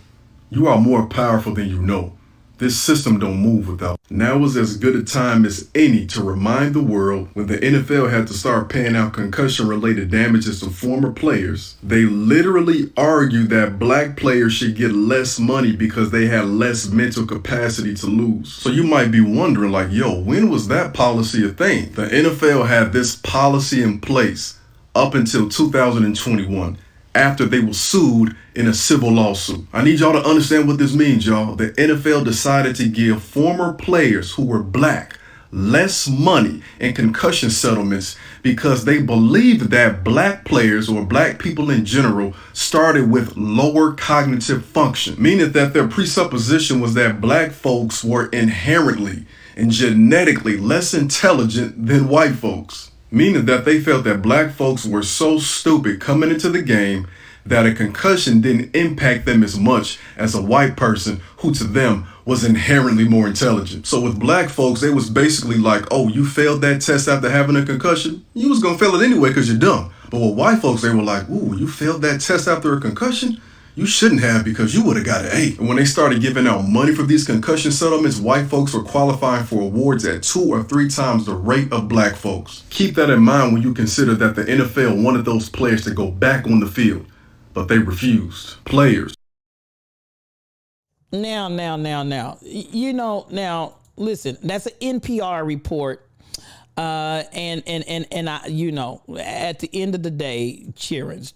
you are more powerful than you know. This system don't move without. Now is as good a time as any to remind the world, when the NFL had to start paying out concussion-related damages to former players, they literally argued that black players should get less money because they had less mental capacity to lose. So you might be wondering, like, yo, when was that policy a thing? The NFL had this policy in place up until 2021. After they were sued in a civil lawsuit. I need y'all to understand what this means, y'all. The NFL decided to give former players who were black less money in concussion settlements because they believed that black players, or black people in general, started with lower cognitive function, meaning that their presupposition was that black folks were inherently and genetically less intelligent than white folks, meaning that they felt that black folks were so stupid coming into the game that a concussion didn't impact them as much as a white person who to them was inherently more intelligent. So with black folks, they was basically like, oh, you failed that test after having a concussion? You was gonna fail it anyway because you're dumb. But with white folks, they were like, ooh, you failed that test after a concussion? You shouldn't have because you would have got an A. And when they started giving out money for these concussion settlements, white folks were qualifying for awards at 2 or 3 times the rate of black folks. Keep that in mind when you consider that the NFL wanted those players to go back on the field, but they refused. Players. Now, listen, that's an NPR report. And I, at the end of the day, children.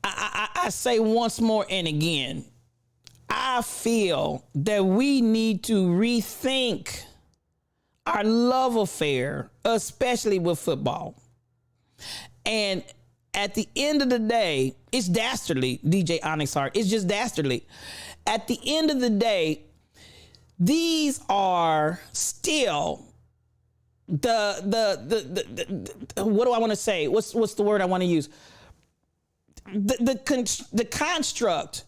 I say once more and again, I feel that we need to rethink our love affair, especially with football. And at the end of the day, it's dastardly, DJ Onyx Hart. It's just dastardly. At the end of the day, these are still the what do I want to say? What's the word I want to use? The construct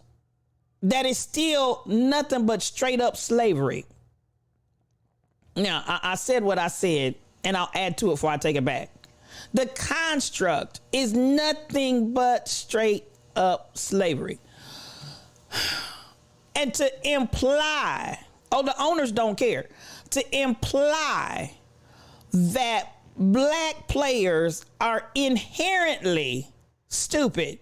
that is still nothing but straight up slavery. Now, I said what I said, and I'll add to it before I take it back. The construct is nothing but straight up slavery. And to imply, the owners don't care, to imply that black players are inherently stupid,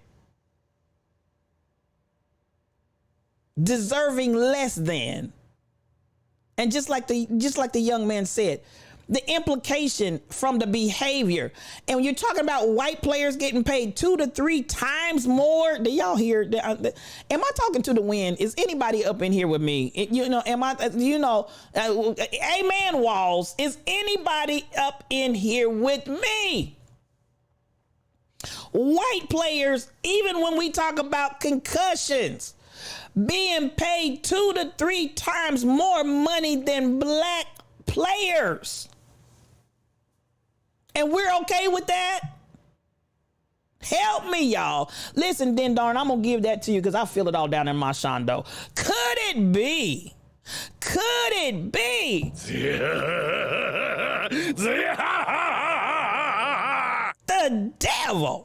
deserving less than. And just like the young man said, the implication from the behavior, and when you're talking about white players getting paid 2 to 3 times more, do y'all hear? Am I talking to the wind? Is anybody up in here with me? Amen, Walls. Is anybody up in here with me? White players, even when we talk about concussions, being paid 2 to 3 times more money than black players. And we're okay with that? Help me, y'all. Listen, then, darn, I'm going to give that to you because I feel it all down in my shondo. Could it be? The devil.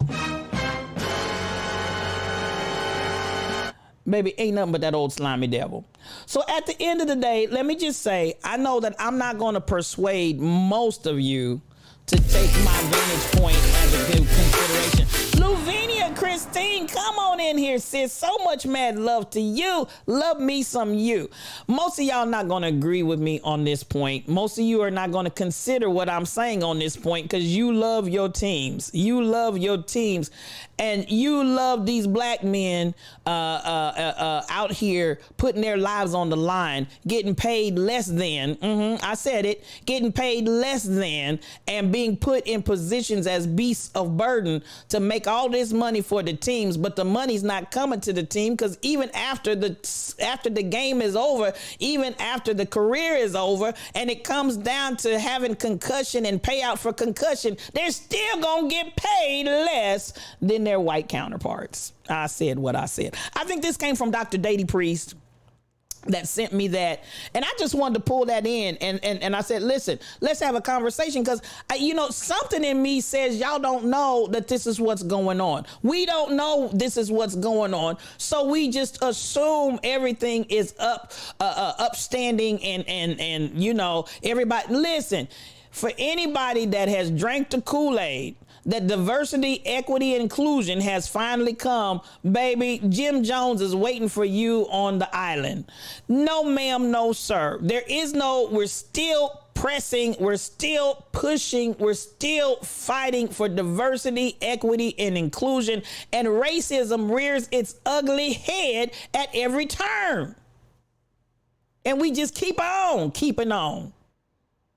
Baby, ain't nothing but that old slimy devil. So at the end of the day, let me just say, I know that I'm not going to persuade most of you to take my vantage point as a good consideration. Luvenia Christine, come on in here, sis. So much mad love to you. Love me some you. Most of y'all not going to agree with me on this point. Most of you are not going to consider what I'm saying on this point because you love your teams. You love your teams. And you love these black men out here putting their lives on the line, getting paid less than, I said it, getting paid less than, and being put in positions as beasts of burden to make all this money for the teams. But the money's not coming to the team because even after the game is over, even after the career is over, and it comes down to having concussion and payout for concussion, they're still going to get paid less than their white counterparts. I said what I said. I think this came from Dr. Dady Priest that sent me that, and I just wanted to pull that in, and I said, listen, let's have a conversation because something in me says y'all don't know that this is what's going on. We don't know this is what's going on, so we just assume everything is upstanding and everybody. Listen, for anybody that has drank the Kool-Aid that diversity, equity, and inclusion has finally come, baby, Jim Jones is waiting for you on the island. No, ma'am, no, sir. We're still pressing, we're still pushing, we're still fighting for diversity, equity, and inclusion, and racism rears its ugly head at every turn. And we just keep on keeping on.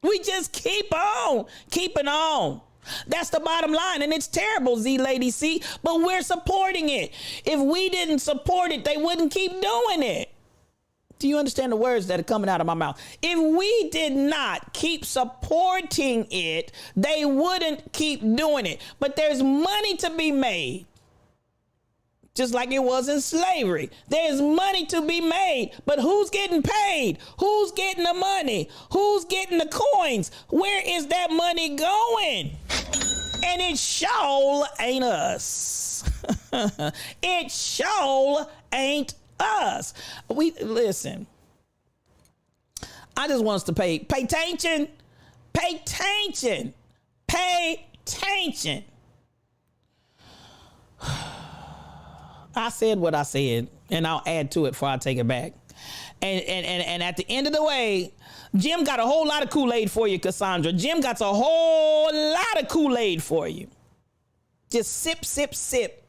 We just keep on keeping on. That's the bottom line, and it's terrible, Z Lady C, but we're supporting it. If we didn't support it, they wouldn't keep doing it. Do you understand the words that are coming out of my mouth? If we did not keep supporting it, they wouldn't keep doing it. But there's money to be made. just like it was in slavery. There's money to be made, but who's getting paid? Who's getting the money? Who's getting the coins? Where is that money going? And it sure ain't us. It sure ain't us. Listen. I just want us to pay attention. Pay attention. Pay attention. I said what I said, and I'll add to it before I take it back. And at the end of the way, Jim got a whole lot of Kool-Aid for you, Cassandra. Jim got a whole lot of Kool-Aid for you. Just sip, sip, sip.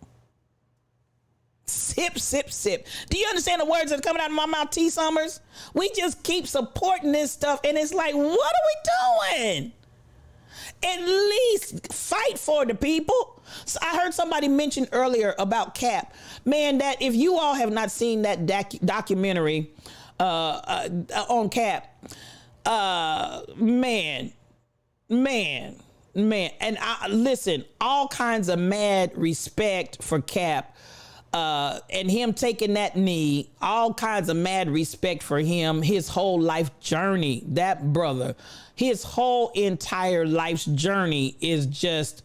Sip, sip, sip. Do you understand the words that are coming out of my mouth, T. Summers? We just keep supporting this stuff, and it's like, what are we doing? At least fight for the people. So I heard somebody mention earlier about Cap. Man, that if you all have not seen that documentary on Cap, man. And listen, all kinds of mad respect for Cap. And him taking that knee, all kinds of mad respect for him, his whole life journey. That brother, his whole entire life's journey is just,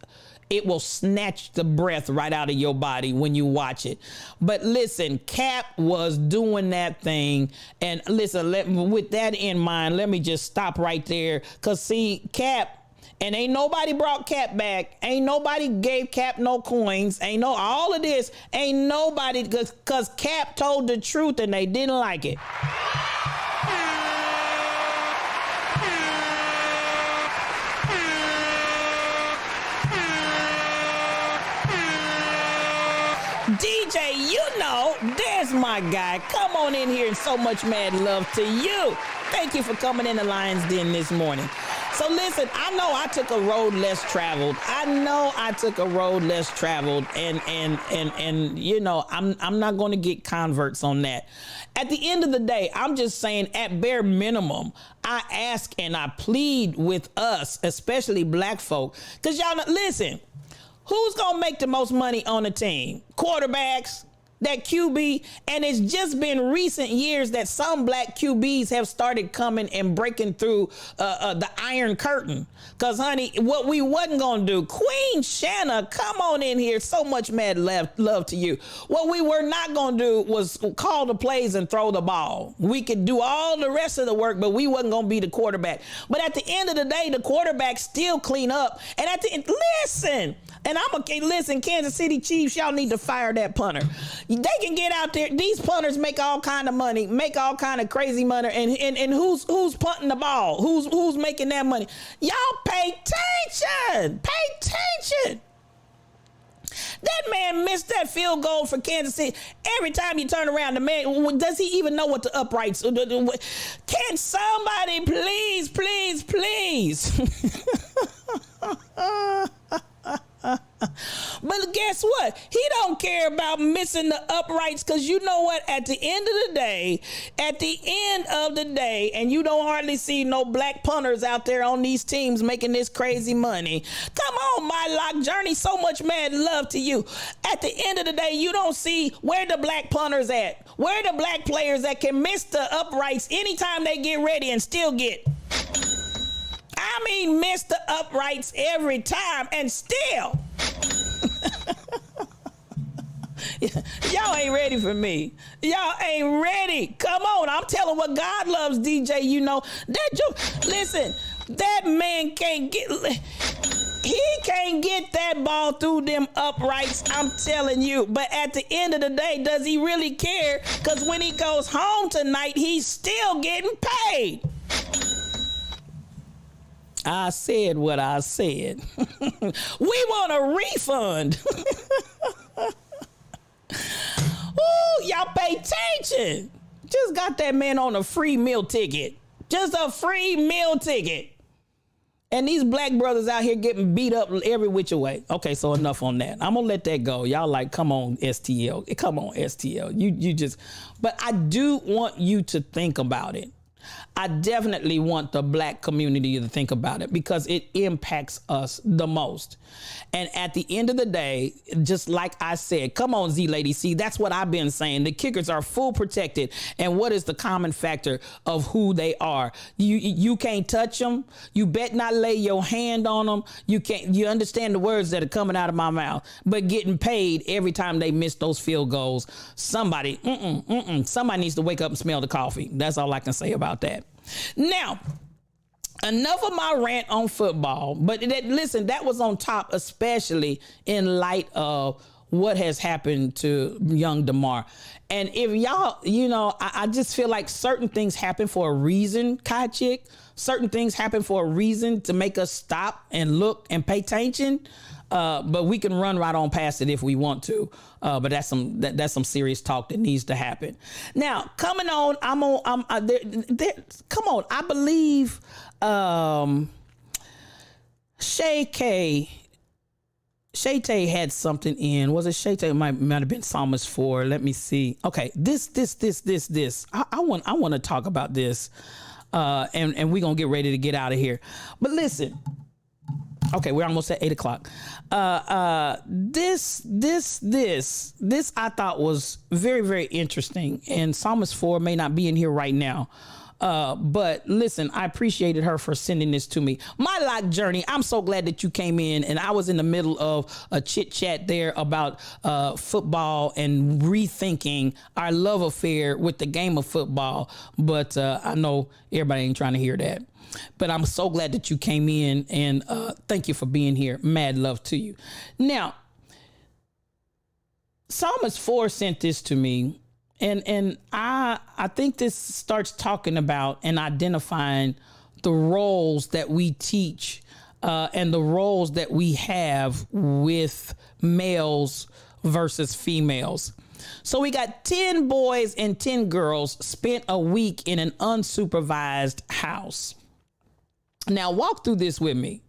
it will snatch the breath right out of your body when you watch it. But listen, Cap was doing that thing. And listen, with that in mind, let me just stop right there. Because see, Cap, and ain't nobody brought Cap back. Ain't nobody gave Cap no coins. All of this. Ain't nobody, because Cap told the truth and they didn't like it. DJ, there's my guy. Come on in here, and so much mad love to you. Thank you for coming in the Lion's Den this morning. So listen, I know I took a road less traveled. And I'm not going to get converts on that. At the end of the day, I'm just saying, at bare minimum, I ask and I plead with us, especially black folk, because y'all listen. Who's going to make the most money on the team? Quarterbacks, that QB. And it's just been recent years that some black QBs have started coming and breaking through the Iron Curtain. Because, honey, what we wasn't going to do, Queen Shanna, come on in here. So much mad love to you. What we were not going to do was call the plays and throw the ball. We could do all the rest of the work, but we wasn't going to be the quarterback. But at the end of the day, the quarterback still clean up. And at the end, listen. And listen, Kansas City Chiefs, y'all need to fire that punter. They can get out there. These punters make all kind of money, make all kind of crazy money. And who's punting the ball? Who's making that money? Y'all pay attention. Pay attention. That man missed that field goal for Kansas City. Every time you turn around, the man, does he even know what the uprights? Can somebody please? But guess what? He don't care about missing the uprights, because you know what? At the end of the day, and you don't hardly see no black punters out there on these teams making this crazy money. Come on, my lock journey. So much mad love to you. At the end of the day, you don't see where the black punters at, where the black players that can miss the uprights anytime they get ready and still get. Miss the uprights every time and still. Y'all ain't ready for me. Y'all ain't ready. Come on. I'm telling what God loves, DJ. Listen, that man can't get that ball through them uprights. I'm telling you. But at the end of the day, does he really care? Because when he goes home tonight, he's still getting paid. I said what I said. We want a refund. Ooh, y'all pay attention. Just got that man on a free meal ticket. Just a free meal ticket. And these black brothers out here getting beat up every which way. Okay, so enough on that. I'm going to let that go. Y'all like, come on, STL. Come on, STL. You just, but I do want you to think about it. I definitely want the black community to think about it because it impacts us the most. And at the end of the day, just like I said, come on, Z Lady C, that's what I've been saying. The kickers are full protected. And what is the common factor of who they are? You can't touch them. You bet not lay your hand on them. You understand the words that are coming out of my mouth, but getting paid every time they miss those field goals. Somebody needs to wake up and smell the coffee. That's all I can say about that. Now, enough of my rant on football, but listen, that was on top, especially in light of what has happened to young DeMar. And if y'all, I just feel like certain things happen for a reason, Kai Chick. Certain things happen for a reason to make us stop and look and pay attention. But we can run right on past it if we want to. But that's some serious talk that needs to happen. Now, coming on, come on. I believe Shay Tay had something in. Was it Shay Tay? It might have been Psalmist 4. Let me see. Okay, this. I want to talk about this. And we're gonna get ready to get out of here. But listen. Okay, we're almost at 8 o'clock. This I thought was very, very interesting. And Psalmist 4 may not be in here right now. But listen, I appreciated her for sending this to me. My Lock Journey, I'm so glad that you came in, and I was in the middle of a chit chat there about football and rethinking our love affair with the game of football. But I know everybody ain't trying to hear that. But I'm so glad that you came in, and thank you for being here. Mad love to you. Now, Psalmist 4 sent this to me. And I think this starts talking about and identifying the roles that we teach and the roles that we have with males versus females. So we got 10 boys and 10 girls spent a week in an unsupervised house. Now walk through this with me.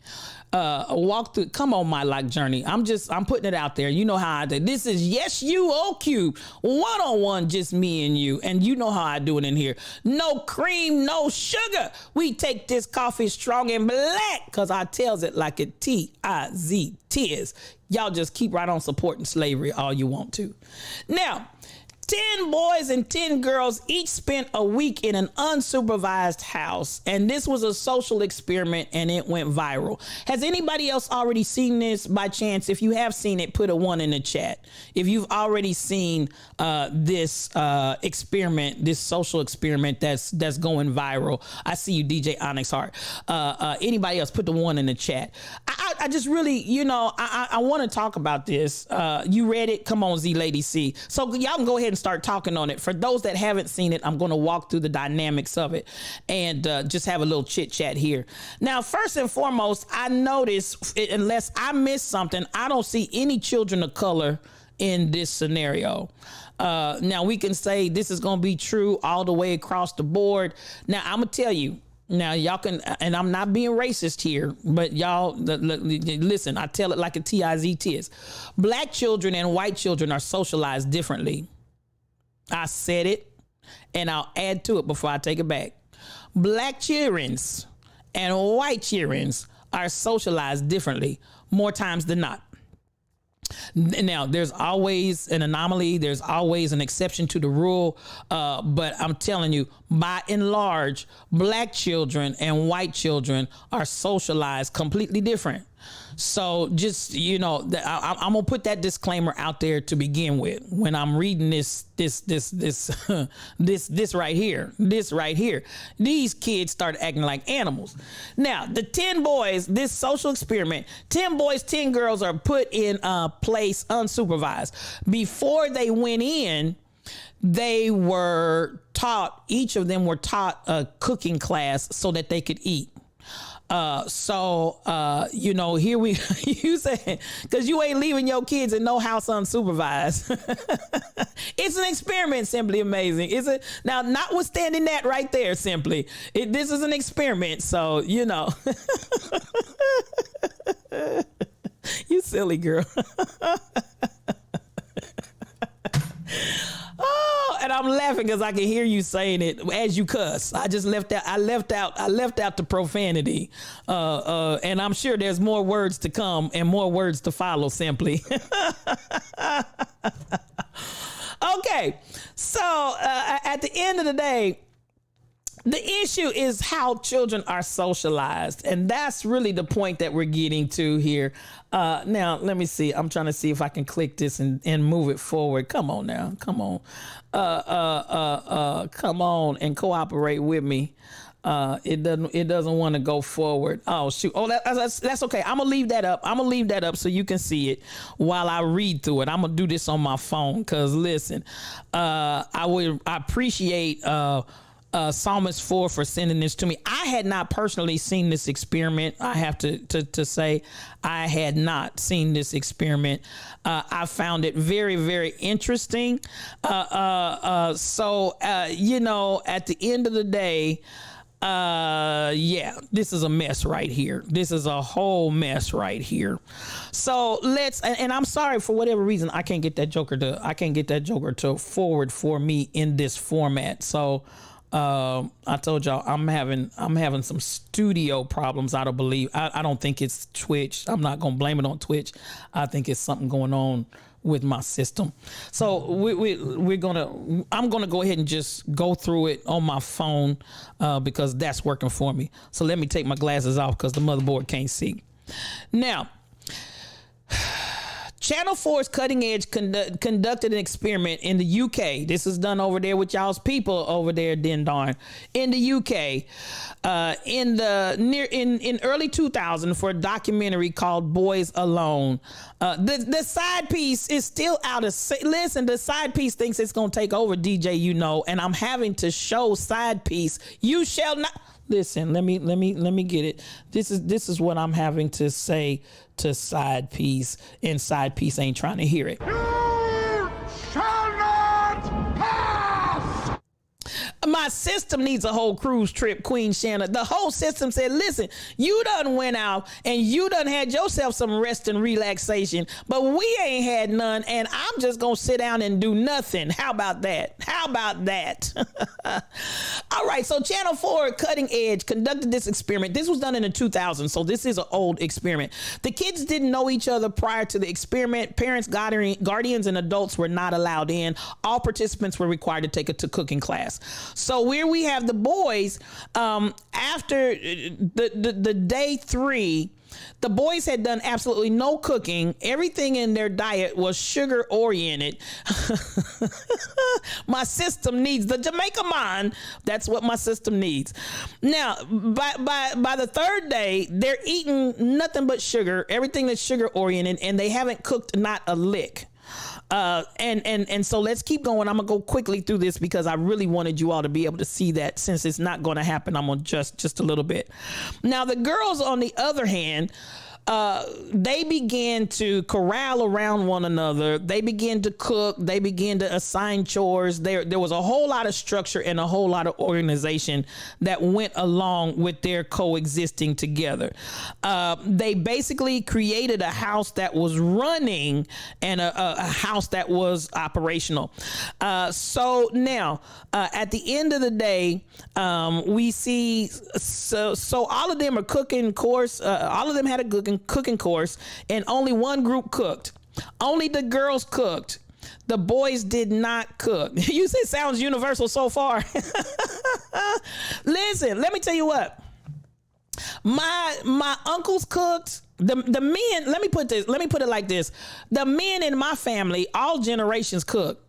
Come on, My Lock Journey. I'm putting it out there. You know how I do. This is Yes You OQ, one-on-one, just me and you. And you know how I do it in here. No cream, no sugar. We take this coffee strong and black because I tells it like a T-I-Z, tis. Y'all just keep right on supporting slavery all you want to. Now, 10 boys and 10 girls each spent a week in an unsupervised house. And this was a social experiment and it went viral. Has anybody else already seen this by chance? If you have seen it, put a 1 in the chat. If you've already seen this experiment, this social experiment that's going viral. I see you, DJ Onyx Heart. Anybody else, put the 1 in the chat. I just really, I want to talk about this. You read it? Come on, Z Lady C. So y'all can go ahead and start talking on it. For those that haven't seen it, I'm going to walk through the dynamics of it and just have a little chit chat here. Now, first and foremost, I noticed, unless I missed something, I don't see any children of color in this scenario. Now, we can say this is going to be true all the way across the board. Now, I'm going to tell you. Now, y'all can, and I'm not being racist here, but y'all, listen, I tell it like a T-I-Z-Tis. Black children and white children are socialized differently. I said it, and I'll add to it before I take it back. Black childrens and white childrens are socialized differently more times than not. Now, there's always an anomaly. There's always an exception to the rule. But I'm telling you, by and large, black children and white children are socialized completely different. So just, I'm going to put that disclaimer out there to begin with when I'm reading this right here. These kids start acting like animals. Now, the 10 boys, this social experiment, 10 boys, 10 girls are put in a place unsupervised. Before they went in, they were taught, each of them were taught a cooking class so that they could eat. Here you say, cause you ain't leaving your kids in no house unsupervised. It's an experiment, simply amazing. Is it? Now, notwithstanding that right there, simply, this is an experiment. So, you silly girl. Oh, and I'm laughing because I can hear you saying it as you cuss. I just left out. I left out the profanity. And I'm sure there's more words to come and more words to follow. Simply. Okay, so at the end of the day, the issue is how children are socialized, and that's really the point that we're getting to here. Now, let me see. I'm trying to see if I can click this and move it forward. Come on now, come on, come on and cooperate with me. It doesn't want to go forward. Oh shoot. Oh, that's okay. I'm gonna leave that up. So you can see it while I read through it. I'm gonna do this on my phone because listen, I appreciate Psalmist 4 for sending this to me. I had not personally seen this experiment. I have to say I had not seen this experiment. I found it very, very interesting. So you know, at the end of the day, yeah, this is a mess right here. This is a whole mess right here. So and I'm sorry for whatever reason, I can't get that Joker to forward for me in this format. So, I told y'all I'm having some studio problems. I don't believe, I don't think it's Twitch. I'm not going to blame it on Twitch. I think it's something going on with my system. So I'm gonna go ahead and just go through it on my phone because that's working for me. So let me take my glasses off because the motherboard can't see. Now, Channel 4's Cutting Edge conducted an experiment in the UK. This is done over there with y'all's people over there, din darn, in the UK, in early 2000 for a documentary called Boys Alone. The side piece is still out of. Listen, the side piece thinks it's gonna take over, DJ. You know, and I'm having to show side piece. You shall not. Listen, let me get it. This is what I'm having to say to side piece, and side piece ain't trying to hear it. You shall not pass! My system needs a whole cruise trip, Queen Shanna. The whole system said, listen, you done went out and you done had yourself some rest and relaxation, but we ain't had none, and I'm just gonna sit down and do nothing. How about that? How about that? All right, so Channel 4 Cutting Edge conducted this experiment. This was done in the 2000s, so this is an old experiment. The kids didn't know each other prior to the experiment. Parents, guardians, and adults were not allowed in. All participants were required to take a cooking class. So where we have the boys, after the day 3, the boys had done absolutely no cooking. Everything in their diet was sugar oriented. My system needs the Jamaica mind. That's what my system needs. Now, by the 3rd day, they're eating nothing but sugar, everything that's sugar oriented, and they haven't cooked not a lick. And so let's keep going. I'm gonna go quickly through this because I really wanted you all to be able to see that. Since it's not going to happen, I'm gonna just a little bit. Now, the girls, on the other hand, they began to corral around one another. They began to cook. They began to assign chores. There was a whole lot of structure and a whole lot of organization that went along with their coexisting together. They basically created a house that was running and a house that was operational. So now, at the end of the day, we see, so all of them are cooking course. All of them had a cooking course, and only one group cooked. Only the girls cooked. The boys did not cook. You say it sounds universal so far. Listen, let me tell you what. My uncles cooked. The men, let me put it like this. The men in my family, all generations cook.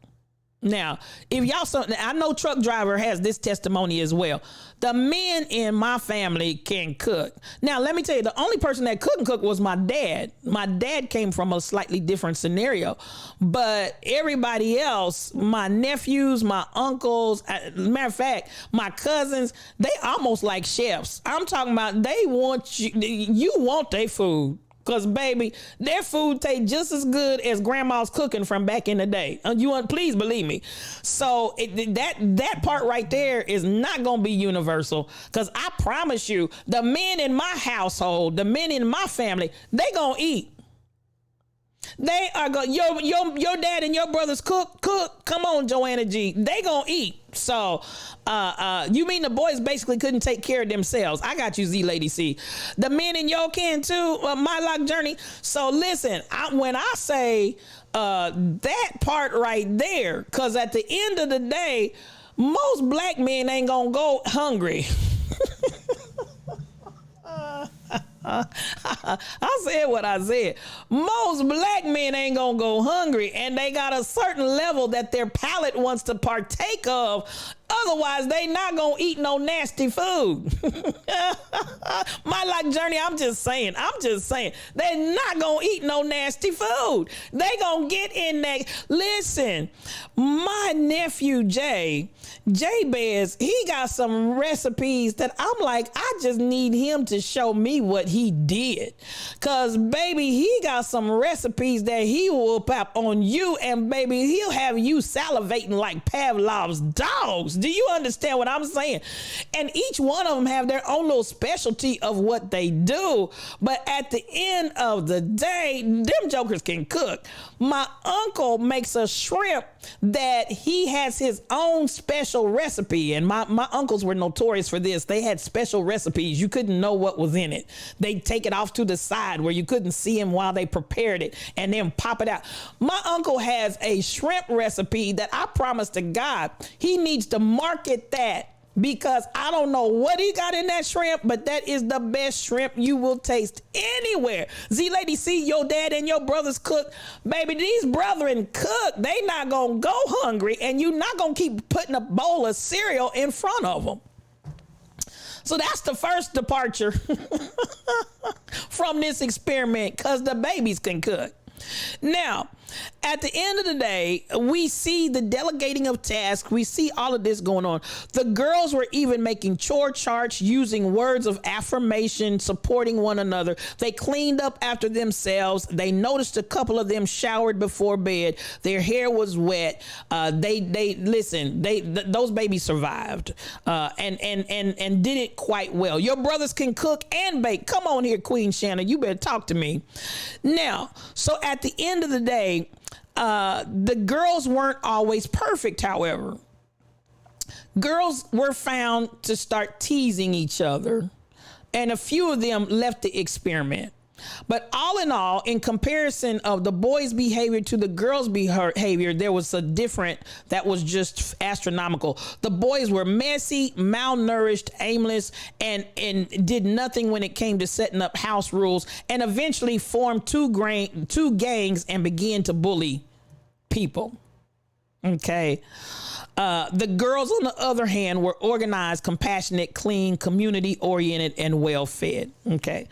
Now, if y'all I know Truck Driver has this testimony as well. The men in my family can cook. Now, let me tell you, the only person that couldn't cook was my dad. My dad came from a slightly different scenario, but everybody else, my nephews, my uncles, matter of fact, my cousins, they almost like chefs. I'm talking about they want you want their food. Cause baby, their food tastes just as good as grandma's cooking from back in the day. Please believe me. So that part right there is not gonna be universal. Cause I promise you, the men in my household, the men in my family, they gonna eat. They are going. Your dad and your brothers cook. Come on, Joanna G. They gonna eat. So, you mean the boys basically couldn't take care of themselves? I got you, Z Lady C. The men in your can too. My Lock Journey. So listen, when I say that part right there, because at the end of the day, most black men ain't gonna go hungry. I said what I said. Most black men ain't gonna go hungry, and they got a certain level that their palate wants to partake of. Otherwise, they not gonna eat no nasty food. My Lock Journey, I'm just saying. They're not gonna eat no nasty food. They gonna get in there. Listen, my nephew Jay Bez, he got some recipes that I'm like, I just need him to show me what he did. Cause baby, he got some recipes that he will pop on you, and baby, he'll have you salivating like Pavlov's dogs. Do you understand what I'm saying? And each one of them have their own little specialty of what they do. But at the end of the day, them jokers can cook. My uncle makes a shrimp that he has his own special recipe. And my uncles were notorious for this. They had special recipes. You couldn't know what was in it. They'd take it off to the side where you couldn't see him while they prepared it and then pop it out. My uncle has a shrimp recipe that I promise to God, he needs to market that, because I don't know what he got in that shrimp, but that is the best shrimp you will taste anywhere. Z Lady C, your dad and your brothers cook. Baby, these brethren cook. They not going to go hungry, and you not going to keep putting a bowl of cereal in front of them. So that's the first departure from this experiment, because the babies can cook. Now, at the end of the day, we see the delegating of tasks. We see all of this going on. The girls were even making chore charts, using words of affirmation, supporting one another. They cleaned up after themselves. They noticed a couple of them showered before bed. Their hair was wet. Those babies survived and did it quite well. Your brothers can cook and bake. Come on here, Queen Shannon. You better talk to me. Now, so at the end of the day, the girls weren't always perfect, however. Girls were found to start teasing each other, and a few of them left the experiment. But all in all, in comparison of the boys' behavior to the girls' behavior, there was a difference that was just astronomical. The boys were messy, malnourished, aimless, and did nothing when it came to setting up house rules, and eventually formed two gangs and began to bully people. Okay. The girls, on the other hand, were organized, compassionate, clean, community-oriented, and well-fed. Okay.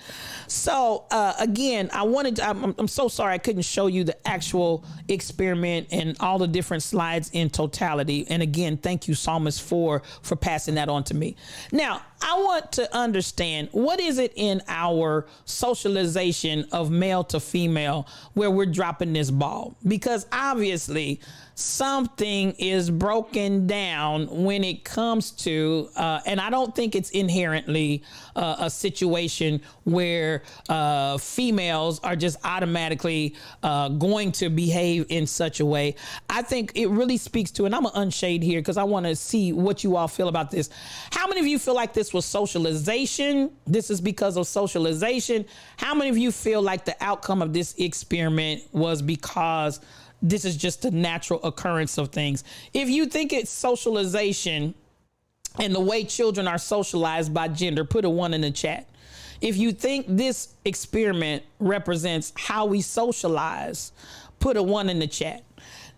So, again, I'm so sorry I couldn't show you the actual experiment and all the different slides in totality. And again, thank you, Psalmist, for passing that on to me. Now, I want to understand, what is it in our socialization of male to female where we're dropping this ball? Because obviously something is broken down when it comes to, and I don't think it's inherently a situation where females are just automatically going to behave in such a way. I think it really speaks to, and I'm going to unshade here because I want to see what you all feel about this. How many of you feel like this was socialization? This is because of socialization. How many of you feel like the outcome of this experiment was because this is just a natural occurrence of things? If you think it's socialization and the way children are socialized by gender, put a 1 in the chat. If you think this experiment represents how we socialize, put a 1 in the chat.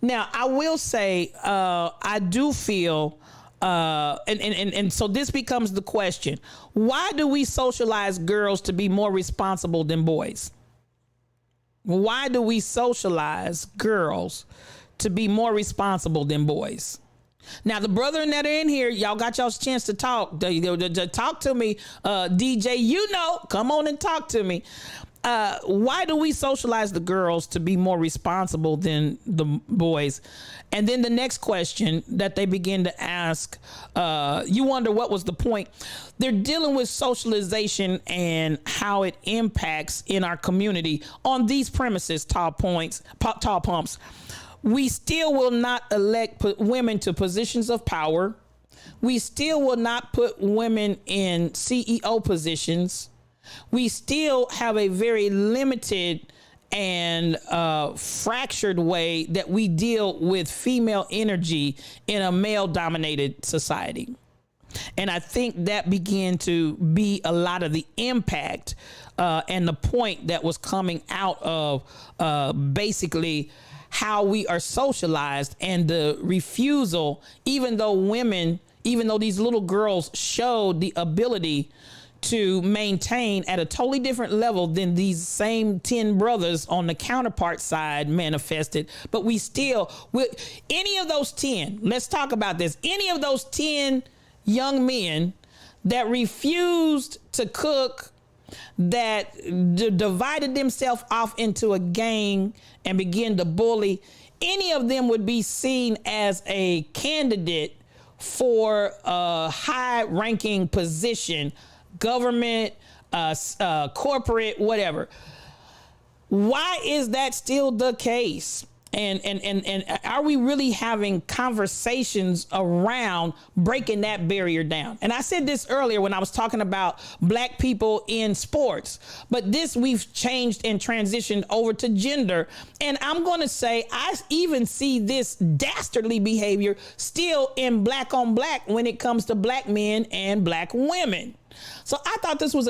Now, I will say, I do feel, and so this becomes the question: why do we socialize girls to be more responsible than boys? Why do we socialize girls to be more responsible than boys? Now, the brethren that are in here, y'all got y'all's chance to talk. Talk to me, DJ. You know, come on and talk to me. why do we socialize the girls to be more responsible than the boys? And then the next question that they begin to ask, you wonder what was the point? They're dealing with socialization and how it impacts in our community on these premises, tall pumps. We still will not elect women to positions of power. We still will not put women in CEO positions. We still have a very limited and fractured way that we deal with female energy in a male-dominated society. And I think that began to be a lot of the impact and the point that was coming out of basically how we are socialized and the refusal, even though these little girls showed the ability to maintain at a totally different level than these same 10 brothers on the counterpart side manifested. But we still, with any of those 10, let's talk about this, any of those 10 young men that refused to cook, that divided themselves off into a gang and began to bully, any of them would be seen as a candidate for a high-ranking position, government, corporate, whatever. Why is that still the case? And are we really having conversations around breaking that barrier down? And I said this earlier when I was talking about black people in sports, but this we've changed and transitioned over to gender. And I'm going to say I even see this dastardly behavior still in black on black when it comes to black men and black women. So I thought this was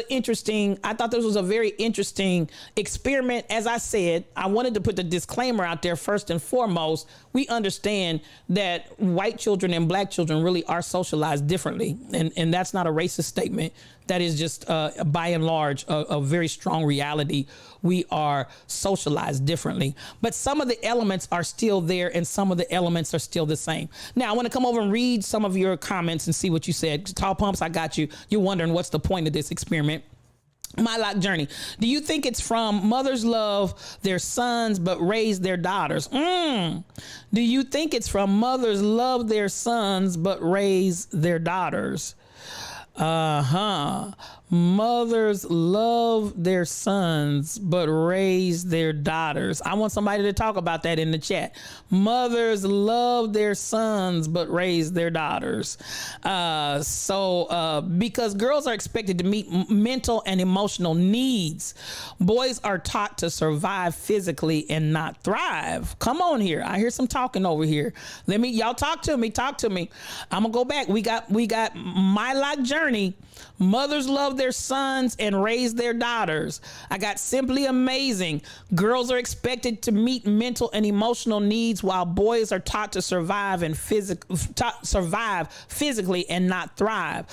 a very interesting experiment. As I said, I wanted to put the disclaimer out there first and foremost. We understand that white children and black children really are socialized differently. And that's not a racist statement. That is just, by and large, a very strong reality. We are socialized differently. But some of the elements are still there and some of the elements are still the same. Now, I want to come over and read some of your comments and see what you said. Tall Pumps, I got you. You're wondering what's the point of this experiment. My Lock Journey. Do you think it's from mothers love their sons but raise their daughters? Do you think it's from mothers love their sons but raise their daughters? Mothers love their sons but raise their daughters. I want somebody to talk about that in the chat. Mothers love their sons but raise their daughters. Because girls are expected to meet mental and emotional needs. Boys are taught to survive physically and not thrive. Come on here. I hear some talking over here. Y'all talk to me. I'm gonna go back. We got My Lock Journey. Mothers love their sons and raise their daughters. I got Simply Amazing. Girls are expected to meet mental and emotional needs while boys are taught to survive physically and not thrive.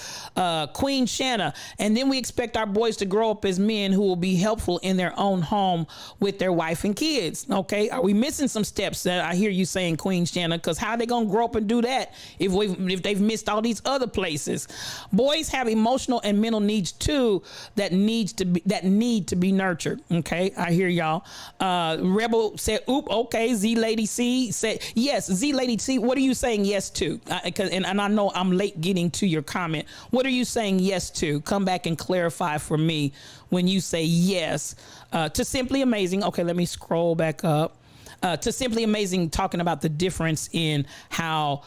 Queen Shanna. And then we expect our boys to grow up as men who will be helpful in their own home with their wife and kids. Okay. Are we missing some steps that I hear you saying, Queen Shanna? Because how are they going to grow up and do that if they've missed all these other places? Boys have emotional and mental needs too that need to be nurtured. Okay, I hear y'all. Rebel said, "Oop, okay." Z Lady C said, "Yes." Z Lady C, what are you saying yes to? And I know I'm late getting to your comment. What are you saying yes to? Come back and clarify for me when you say yes to Simply Amazing. Okay, let me scroll back up. To Simply Amazing, talking about the difference in how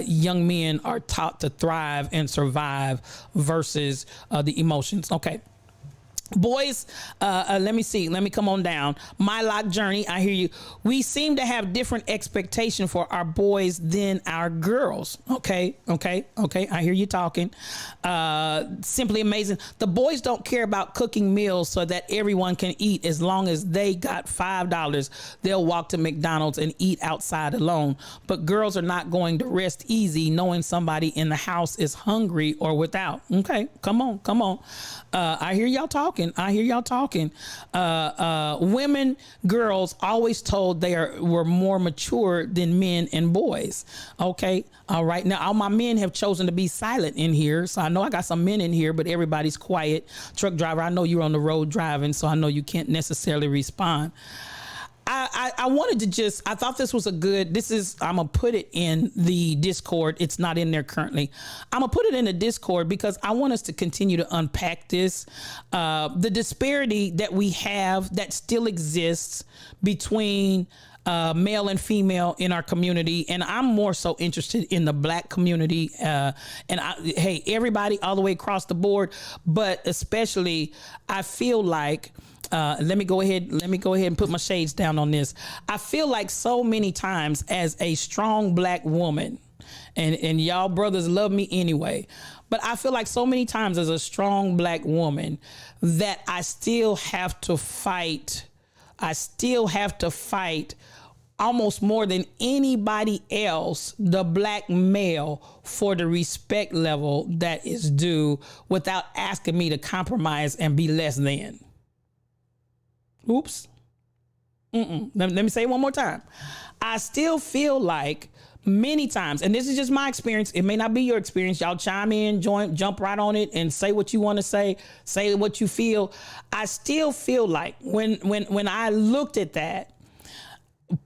young men are taught to thrive and survive versus the emotions. Okay. Boys, let me see. Let me come on down. My Lock Journey, I hear you. We seem to have different expectation for our boys than our girls. Okay. I hear you talking. Simply Amazing. The boys don't care about cooking meals so that everyone can eat. As long as they got $5, they'll walk to McDonald's and eat outside alone. But girls are not going to rest easy knowing somebody in the house is hungry or without. Okay, come on. I hear y'all talking. talking. Women, girls always told were more mature than men and boys. Okay. All right. Now, all my men have chosen to be silent in here. So I know I got some men in here, but everybody's quiet. Truck driver, I know you're on the road driving, so I know you can't necessarily respond. I wanted to I thought this was I'm going to put it in the Discord. It's not in there currently. I'm going to put it in the Discord because I want us to continue to unpack this. The disparity that we have that still exists between male and female in our community. And I'm more so interested in the Black community. Hey, everybody all the way across the board, but especially I feel like, let me go ahead and put my shades down on this. I feel like so many times as a strong Black woman, and y'all brothers love me anyway, but I feel like so many times as a strong Black woman that I still have to fight. Almost more than anybody else, the Black male, for the respect level that is due without asking me to compromise and be less than. Oops. Let me say it one more time. I still feel like many times, and this is just my experience, it may not be your experience. Y'all chime in, jump right on it and say what you want to say what you feel. I still feel like when I looked at that,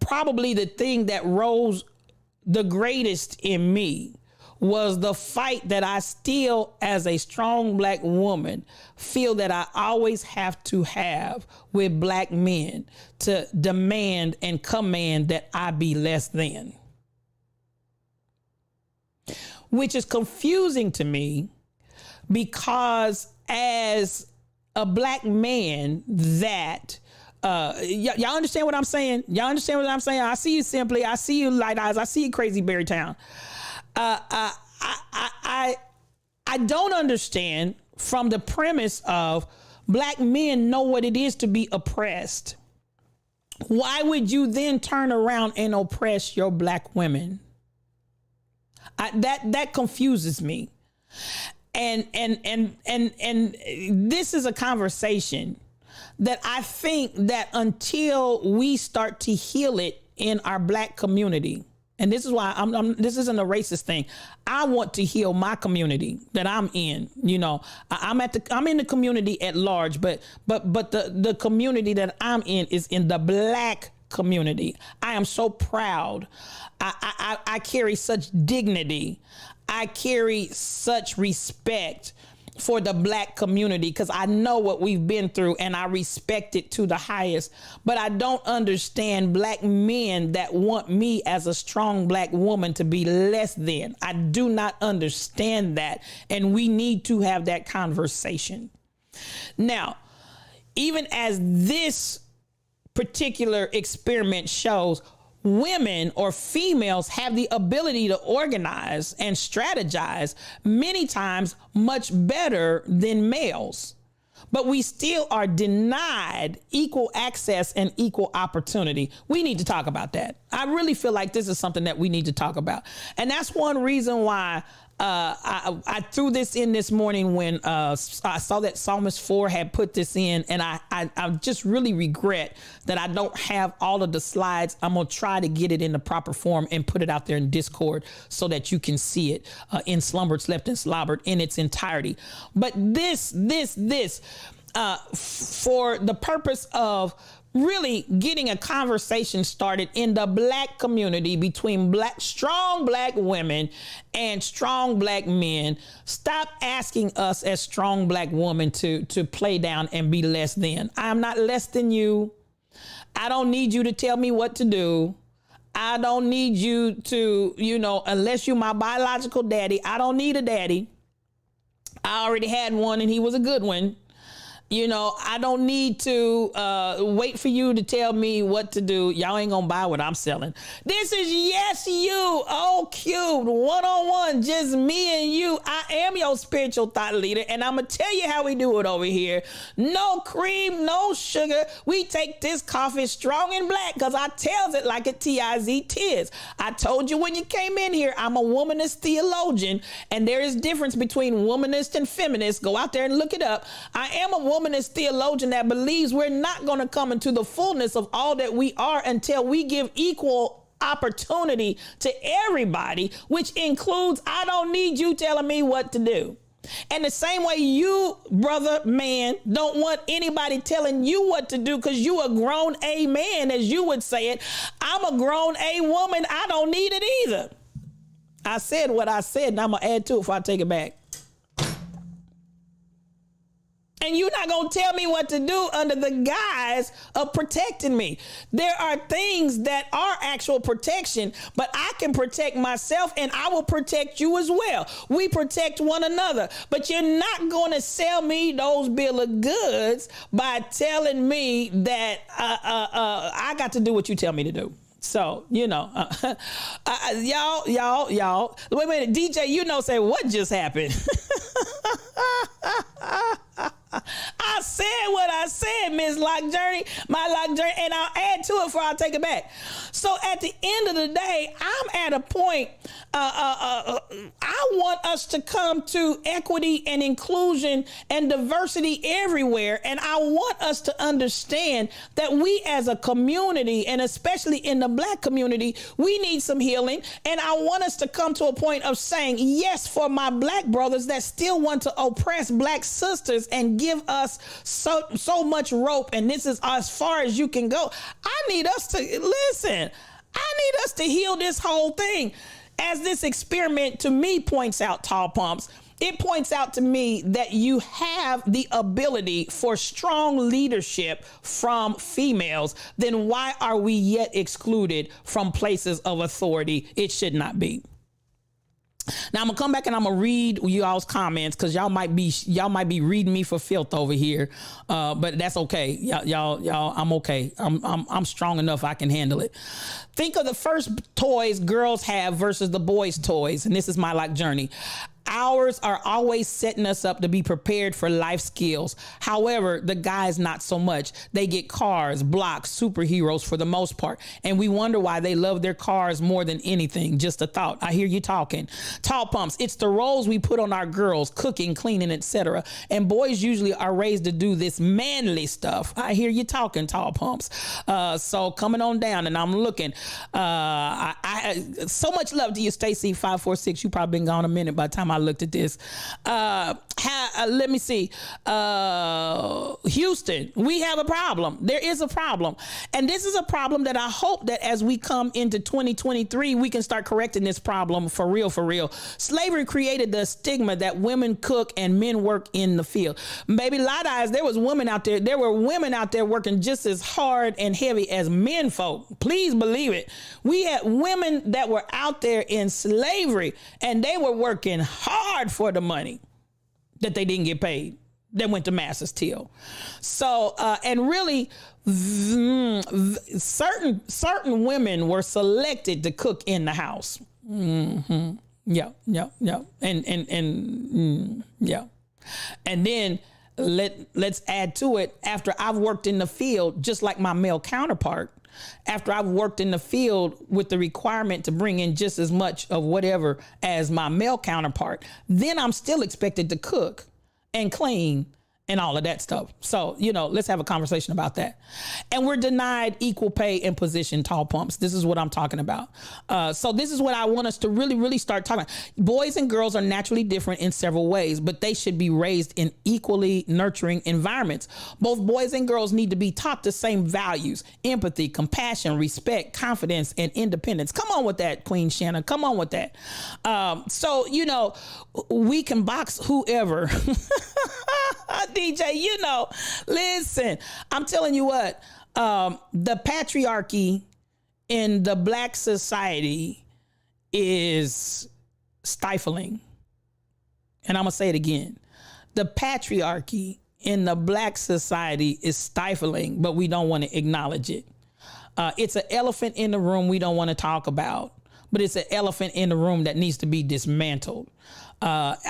probably the thing that rose the greatest in me was the fight that I still, as a strong Black woman, feel that I always have to have with Black men to demand and command that I be less than. Which is confusing to me because as a Black man that y'all understand what I'm saying? I see you, Simply. I see you, Light Eyes. I see you, Crazy Berry Town. I don't understand from the premise of Black men know what it is to be oppressed. Why would you then turn around and oppress your Black women? That confuses me. And this is a conversation that I think that until we start to heal it in our Black community, and this is why this isn't a racist thing. I want to heal my community that I'm in. You know, I'm in the community at large, but the community that I'm in is in the Black community. I am so proud. I carry such dignity. I carry such respect for the Black community because I know what we've been through and I respect it to the highest. But I don't understand Black men that want me as a strong Black woman to be less than. I do not understand that. And we need to have that conversation. Now, even as this particular experiment shows, women or females have the ability to organize and strategize many times much better than males. But we still are denied equal access and equal opportunity. We need to talk about that. I really feel like this is something that we need to talk about. And that's one reason why I threw this in this morning when I saw that Psalmist 4 had put this in, and I just really regret that I don't have all of the slides. I'm going to try to get it in the proper form and put it out there in Discord so that you can see it in Slumbered, Slept, and Slobbered in its entirety. But this for the purpose of really getting a conversation started in the Black community between strong Black women and strong Black men. Stop asking us as strong Black women to play down and be less than. I'm not less than you. I don't need you to tell me what to do. I don't need you to, unless you're my biological daddy, I don't need a daddy. I already had one and he was a good one. I don't need to wait for you to tell me what to do. Y'all ain't gonna buy what I'm selling. This is Yes You, O Cubed, one-on-one, just me and you. I am your spiritual thought leader, and I'm gonna tell you how we do it over here. No cream, no sugar. We take this coffee strong and black because I tells it like a T-I-Z-Tiz. I told you when you came in here, I'm a womanist theologian, and there is difference between womanist and feminist. Go out there and look it up. I am a womanist theologian that believes we're not going to come into the fullness of all that we are until we give equal opportunity to everybody, which includes, I don't need you telling me what to do. And the same way you, brother man, don't want anybody telling you what to do because you a grown A man, as you would say it. I'm a grown A woman. I don't need it either. I said what I said, and I'm going to add to it before I take it back. And you're not going to tell me what to do under the guise of protecting me. There are things that are actual protection, but I can protect myself and I will protect you as well. We protect one another, but you're not going to sell me those bill of goods by telling me that I got to do what you tell me to do. So, y'all, wait a minute, DJ, say what just happened? I said what I said, Miss Lock Journey, my Lock Journey, and I'll add to it before I take it back. So at the end of the day, I'm at a point, I want us to come to equity and inclusion and diversity everywhere. And I want us to understand that we as a community, and especially in the Black community, we need some healing. And I want us to come to a point of saying, yes, for my Black brothers that still want to oppress Black sisters and give us so much rope, and this is as far as you can go. I need us to listen. I need us to heal this whole thing. As this experiment to me points out, Tall Pumps, it points out to me that you have the ability for strong leadership from females. Then why are we yet excluded from places of authority? It should not be. Now I'm gonna come back and I'm gonna read you all's comments because y'all might be reading me for filth over here, but that's okay. Y'all, I'm okay. I'm strong enough. I can handle it. Think of the first toys girls have versus the boys' toys, and this is my Lock Journey. Ours are always setting us up to be prepared for life skills. However, the guys, not so much. They get cars, blocks, superheroes for the most part. And we wonder why they love their cars more than anything. Just a thought. I hear you talking. Tall Pumps. It's the roles we put on our girls, cooking, cleaning, etc. And boys usually are raised to do this manly stuff. I hear you talking, Tall Pumps. So coming on down, and I'm looking. I so much love to you, Stacy 546. You probably been gone a minute by the time I looked at this. Let me see. Houston, we have a problem. There is a problem. And this is a problem that I hope that as we come into 2023, we can start correcting this problem for real, for real. Slavery created the stigma that women cook and men work in the field. Baby, light eyes, there were women out there working just as hard and heavy as men folk. Please believe it. We had women that were out there in slavery and they were working hard for the money that they didn't get paid. They went to Master's Till. So, and really certain women were selected to cook in the house. Mm-hmm. Yeah. And then let's add to it, after I've worked in the field, just like my male counterpart, after I've worked in the field with the requirement to bring in just as much of whatever as my male counterpart, then I'm still expected to cook and clean and all of that stuff. So, let's have a conversation about that. And we're denied equal pay and position, Tall Pumps. This is what I'm talking about. So this is what I want us to really, really start talking about. Boys and girls are naturally different in several ways, but they should be raised in equally nurturing environments. Both boys and girls need to be taught the same values: empathy, compassion, respect, confidence, and independence. Come on with that, Queen Shanna. Come on with that. So, we can box whoever. DJ, listen, I'm telling you what, the patriarchy in the Black society is stifling. And I'm going to say it again. The patriarchy in the Black society is stifling, but we don't want to acknowledge it. It's an elephant in the room we don't want to talk about, but it's an elephant in the room that needs to be dismantled. So I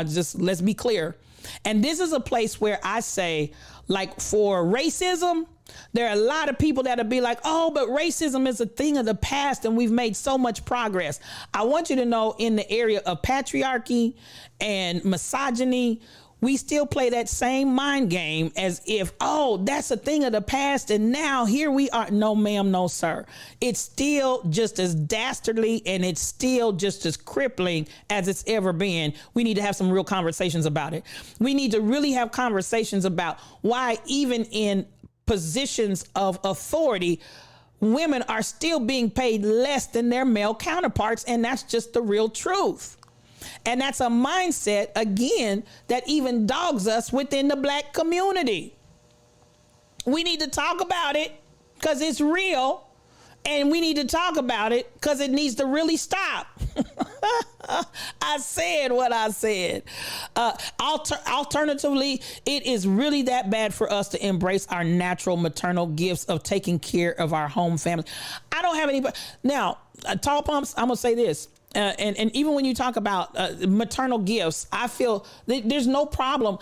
just, let's be clear. And this is a place where I say, like, for racism, there are a lot of people that'll be like, oh, but racism is a thing of the past and we've made so much progress. I want you to know, in the area of patriarchy and misogyny, we still play that same mind game as if, oh, that's a thing of the past and now here we are. No, ma'am, no, sir. It's still just as dastardly and it's still just as crippling as it's ever been. We need to have some real conversations about it. We need to really have conversations about why even in positions of authority, women are still being paid less than their male counterparts, and that's just the real truth. And that's a mindset, again, that even dogs us within the black community. We need to talk about it because it's real, and we need to talk about it because it needs to really stop. I said what I said. Alternatively, it is really that bad for us to embrace our natural maternal gifts of taking care of our home family. I don't have any. Now, Tall Pumps, I'm going to say this. And even when you talk about maternal gifts, I feel there's no problem.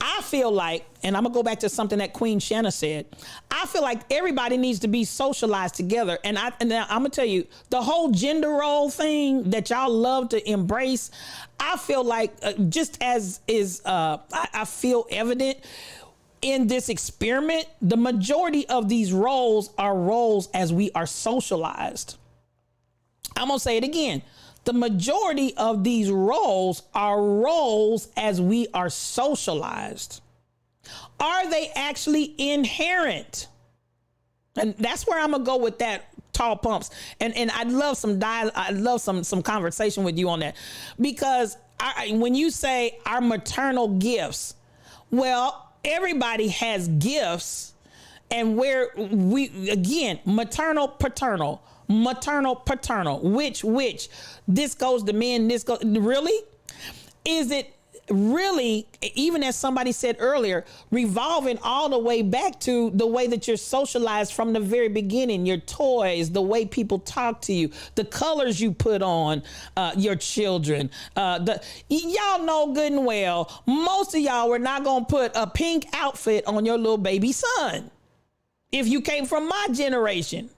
I feel like, and I'm gonna go back to something that Queen Shanna said. I feel like everybody needs to be socialized together. And now I'm gonna tell you, the whole gender role thing that y'all love to embrace, I feel like just as is, I feel evident in this experiment, the majority of these roles are roles as we are socialized. I'm gonna say it again. The majority of these roles are roles as we are socialized. Are they actually inherent? And that's where I'm gonna go with that, Tall Pumps. And I'd love some conversation with you on that, because when you say our maternal gifts, well, everybody has gifts, and where we, again, maternal, paternal, which, this goes to men, this goes, really? Is it really, even as somebody said earlier, revolving all the way back to the way that you're socialized from the very beginning, your toys, the way people talk to you, the colors you put on your children, y'all know good and well, most of y'all were not going to put a pink outfit on your little baby son if you came from my generation.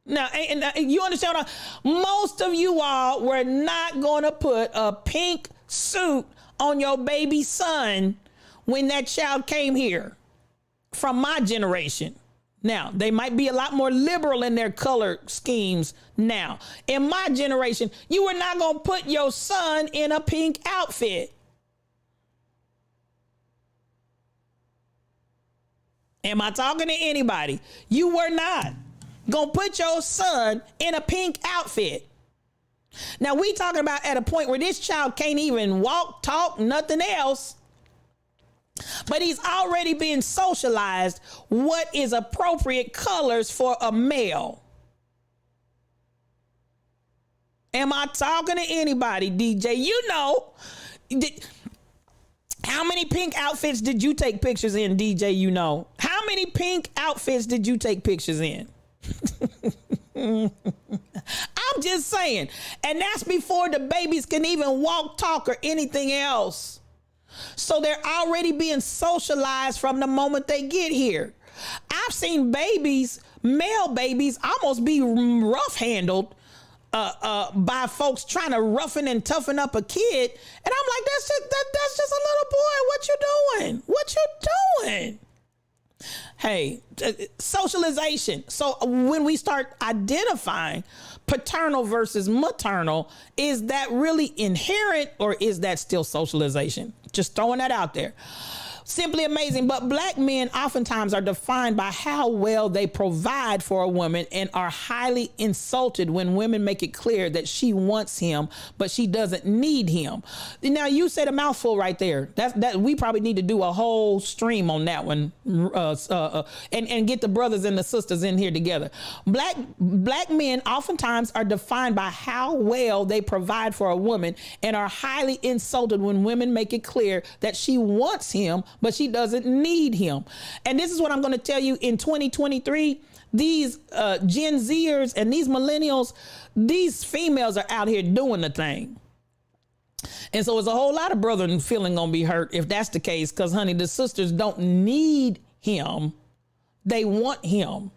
Now, and you understand what most of you all were not going to put a pink suit on your baby son when that child came here from my generation. Now, they might be a lot more liberal in their color schemes now. In my generation, you were not going to put your son in a pink outfit. Am I talking to anybody? You were not gonna put your son in a pink outfit. Now we talking about at a point where this child can't even walk, talk, nothing else, but he's already been socialized what is appropriate colors for a male. Am I talking to anybody, DJ? You know, how many pink outfits did you take pictures in, DJ? You know, how many pink outfits did you take pictures in? I'm just saying. And that's before the babies can even walk, talk, or anything else. So they're already being socialized from the moment they get here. I've seen babies, male babies, almost be rough handled by folks trying to roughen and toughen up a kid. And I'm like, that's just a little boy. What you doing? What you doing? Hey, socialization. So when we start identifying paternal versus maternal, is that really inherent or is that still socialization? Just throwing that out there. Simply amazing. But black men oftentimes are defined by how well they provide for a woman and are highly insulted when women make it clear that she wants him, but she doesn't need him. Now, you said a mouthful right there. That we probably need to do a whole stream on that one and get the brothers and the sisters in here together. Black men oftentimes are defined by how well they provide for a woman and are highly insulted when women make it clear that she wants him, but she doesn't need him. And this is what I'm going to tell you in 2023, these Gen Zers and these millennials, these females are out here doing the thing. And so it's a whole lot of brother feeling going to be hurt if that's the case, because honey, the sisters don't need him. They want him.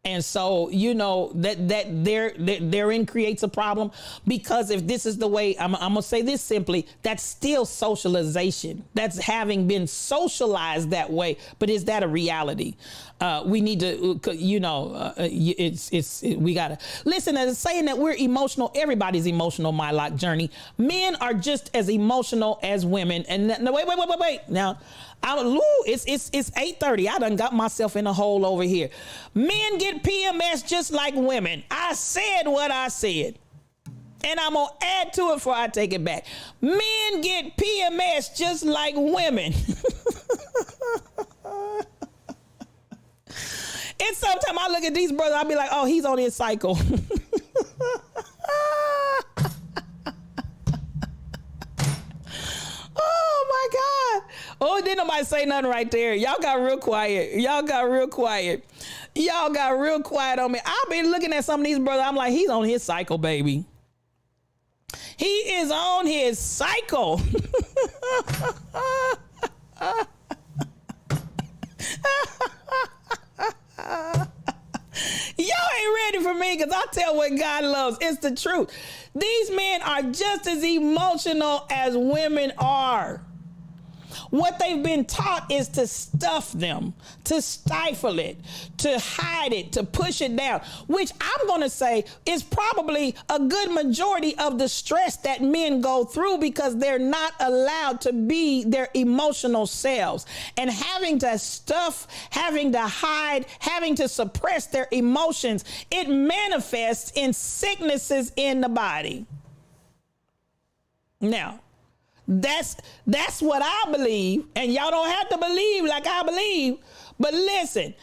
And so, that therein creates a problem, because if this is the way, I'm going to say this simply, that's still socialization. That's having been socialized that way. But is that a reality? We need to, we got to listen. As saying that we're emotional, everybody's emotional, my lock journey. Men are just as emotional as women. And wait. Now, it's 8:30. I done got myself in a hole over here. Men get PMS just like women. I said what I said. And I'm going to add to it before I take it back. Men get PMS just like women. And sometimes I look at these brothers, I'll be like, oh, he's on his cycle. Oh my God. Oh, didn't nobody say nothing right there. Y'all got real quiet. Y'all got real quiet on me. I've been looking at some of these brothers. I'm like, he's on his cycle, baby. He is on his cycle. Y'all ain't ready for me, because I tell what God loves. It's the truth. These men are just as emotional as women are. What they've been taught is to stuff them, to stifle it, to hide it, to push it down, which I'm going to say is probably a good majority of the stress that men go through, because they're not allowed to be their emotional selves, and having to stuff, having to hide, having to suppress their emotions. It manifests in sicknesses in the body. Now, that's what I believe, and y'all don't have to believe like I believe, but listen,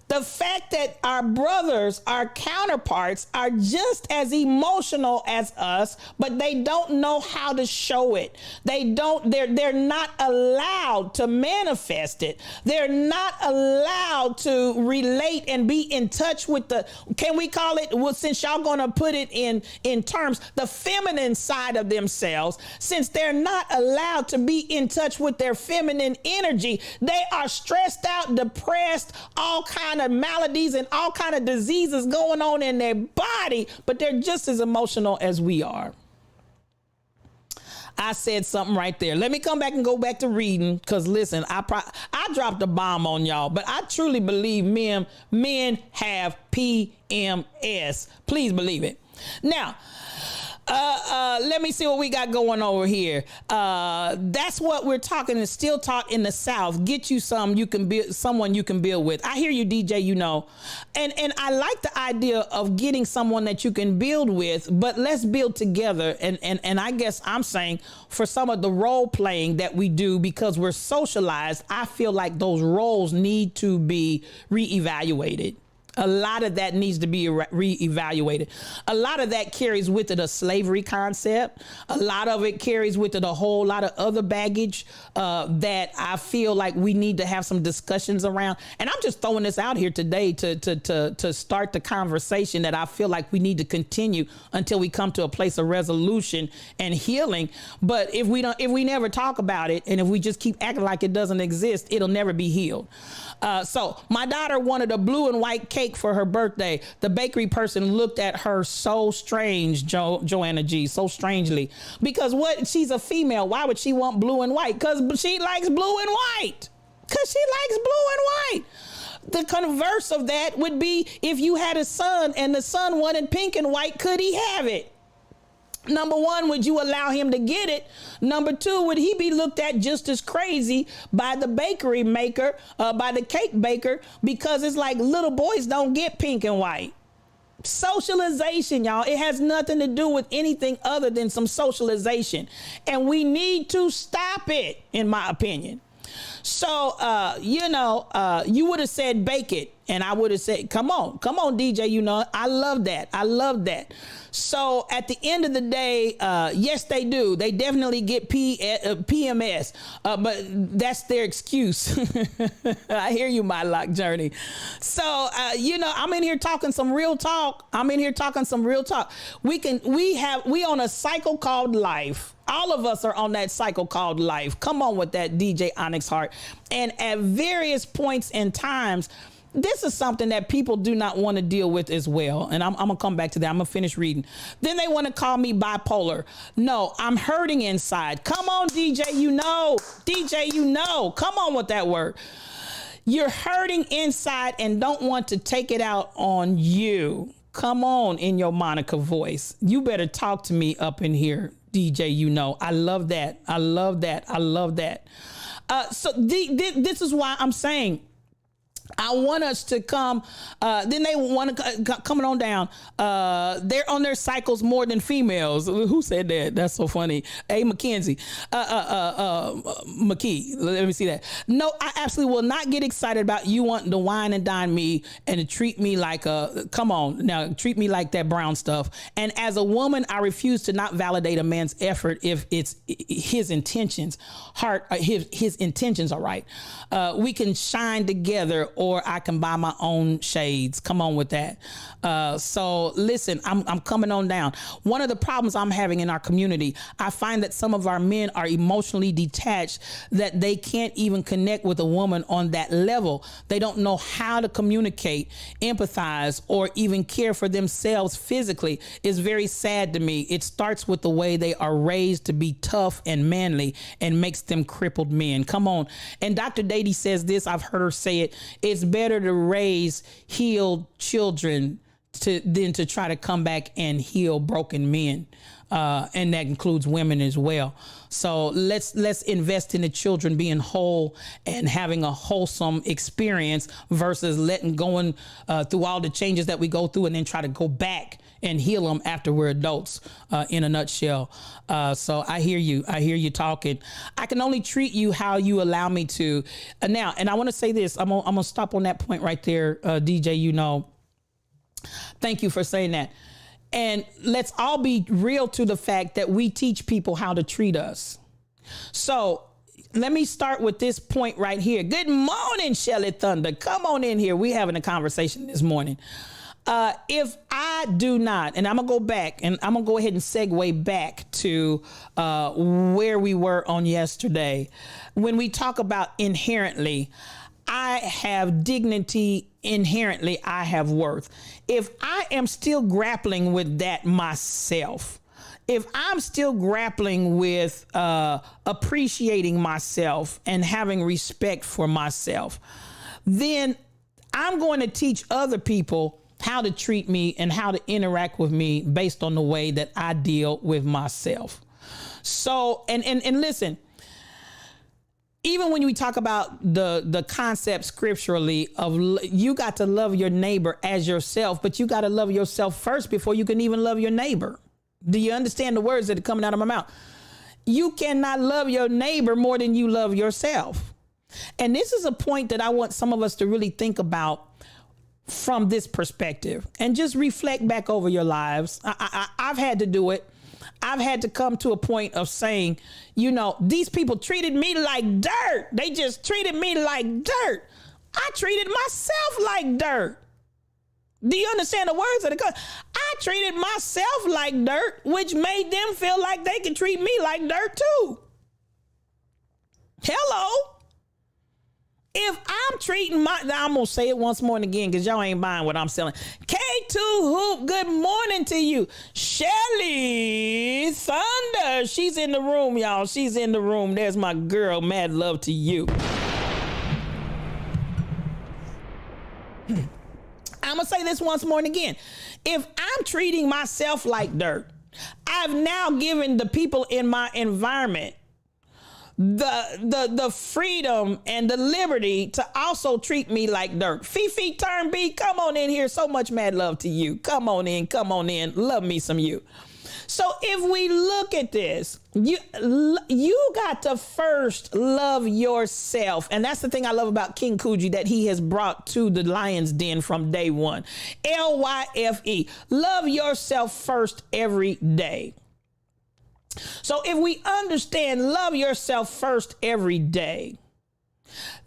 the fact that our brothers, our counterparts, are just as emotional as us, but they don't know how to show it. They're not allowed to manifest it. They're not allowed to relate and be in touch with can we call it, well, since y'all gonna put it in terms, the feminine side of themselves. Since they're not allowed to be in touch with their feminine energy, they are stressed out, depressed, all kind of maladies and all kind of diseases going on in their body, but they're just as emotional as we are. I said something right there. Let me come back and go back to reading, because listen, I dropped a bomb on y'all, but I truly believe men have PMS. Please believe it. Now, let me see what we got going over here. That's what we're talking, and still taught in the South. Get you someone you can build with. I hear you, DJ, and I like the idea of getting someone that you can build with, but let's build together. And I guess I'm saying, for some of the role playing that we do, because we're socialized, I feel like those roles need to be reevaluated. A lot of that needs to be reevaluated. A lot of that carries with it a slavery concept. A lot of it carries with it a whole lot of other baggage that I feel like we need to have some discussions around. And I'm just throwing this out here today to start the conversation that I feel like we need to continue until we come to a place of resolution and healing. But if we never talk about it, and if we just keep acting like it doesn't exist, it'll never be healed. So my daughter wanted a blue and white cake for her birthday. The bakery person looked at her so strange, Joanna G, so strangely, because she's a female. Why would she want blue and white? Because she likes blue and white. The converse of that would be, if you had a son and the son wanted pink and white, could he have it? Number one, would you allow him to get it? Number two, would he be looked at just as crazy by the bakery maker, by the cake baker? Because it's like, little boys don't get pink and white. Socialization, y'all. It has nothing to do with anything other than some socialization. And we need to stop it, in my opinion. So, you would have said bake it. And I would have said, come on, DJ, I love that. So at the end of the day, yes, they do. They definitely get PMS, but that's their excuse. I hear you, my lock journey. So, I'm in here talking some real talk. We on a cycle called life. All of us are on that cycle called life. Come on with that, DJ Onyx Hart. And at various points in times, this is something that people do not want to deal with as well. And I'm going to come back to that. I'm going to finish reading. Then they want to call me bipolar. No, I'm hurting inside. Come on, DJ, you know. DJ, you know. Come on with that word. You're hurting inside and don't want to take it out on you. Come on in your Monica voice. You better talk to me up in here, DJ, you know. I love that. I love that. I love that. So this is why I'm saying, I want us to come. Then they want to coming on down. They're on their cycles more than females. Who said that? That's so funny. Hey, Mackenzie, McKee. Let me see that. No, I absolutely will not get excited about you wanting to wine and dine me and to treat me like come on now, treat me like that brown stuff. And as a woman, I refuse to not validate a man's effort if it's his intentions, his intentions are right. We can shine together, or I can buy my own shades. Come on with that. So listen, I'm coming on down. One of the problems I'm having in our community, I find that some of our men are emotionally detached, that they can't even connect with a woman on that level. They don't know how to communicate, empathize, or even care for themselves physically. It's very sad to me. It starts with the way they are raised to be tough and manly and makes them crippled men. Come on. And Dr. Dady says this, I've heard her say it. It's better to raise healed children than to try to come back and heal broken men. And that includes women as well. So let's invest in the children being whole and having a wholesome experience versus letting going through all the changes that we go through and then try to go back and heal them after we're adults, in a nutshell. So I hear you talking. I can only treat you how you allow me to. Now, and I want to say this, I'm gonna stop on that point right there, DJ, you know. Thank you for saying that. And let's all be real to the fact that we teach people how to treat us. So let me start with this point right here. Good morning, Shelly Thunder. Come on in here. We're having a conversation this morning. If I do not, and I'm going to go back and I'm going to go ahead and segue back to where we were on yesterday. When we talk about inherently, I have dignity, inherently I have worth. If I am still grappling with that myself, if I'm still grappling with appreciating myself and having respect for myself, then I'm going to teach other people how to treat me and how to interact with me based on the way that I deal with myself. So, and listen, even when we talk about the concept scripturally of you got to love your neighbor as yourself, but you got to love yourself first before you can even love your neighbor. Do you understand the words that are coming out of my mouth? You cannot love your neighbor more than you love yourself. And this is a point that I want some of us to really think about from this perspective and just reflect back over your lives. I've had to do it. I've had to come to a point of saying, you know, these people treated me like dirt. They just treated me like dirt. I treated myself like dirt. Do you understand the words of the God? I treated myself like dirt, which made them feel like they could treat me like dirt too. Hello. If I'm treating I'm going to say it once more and again because y'all ain't buying what I'm selling. K2 Hoop, good morning to you. Shelly Thunder, she's in the room, y'all. She's in the room. There's my girl. Mad love to you. I'm going to say this once more and again. If I'm treating myself like dirt, I've now given the people in my environment the freedom and the liberty to also treat me like dirt. Fifi Turn B, come on in here. So much mad love to you. Come on in. Love me some you. So if we look at this, you got to first love yourself. And that's the thing I love about King Coogee that he has brought to the Lion's Den from day one. LYFE. Love yourself first every day. So if we understand love yourself first every day,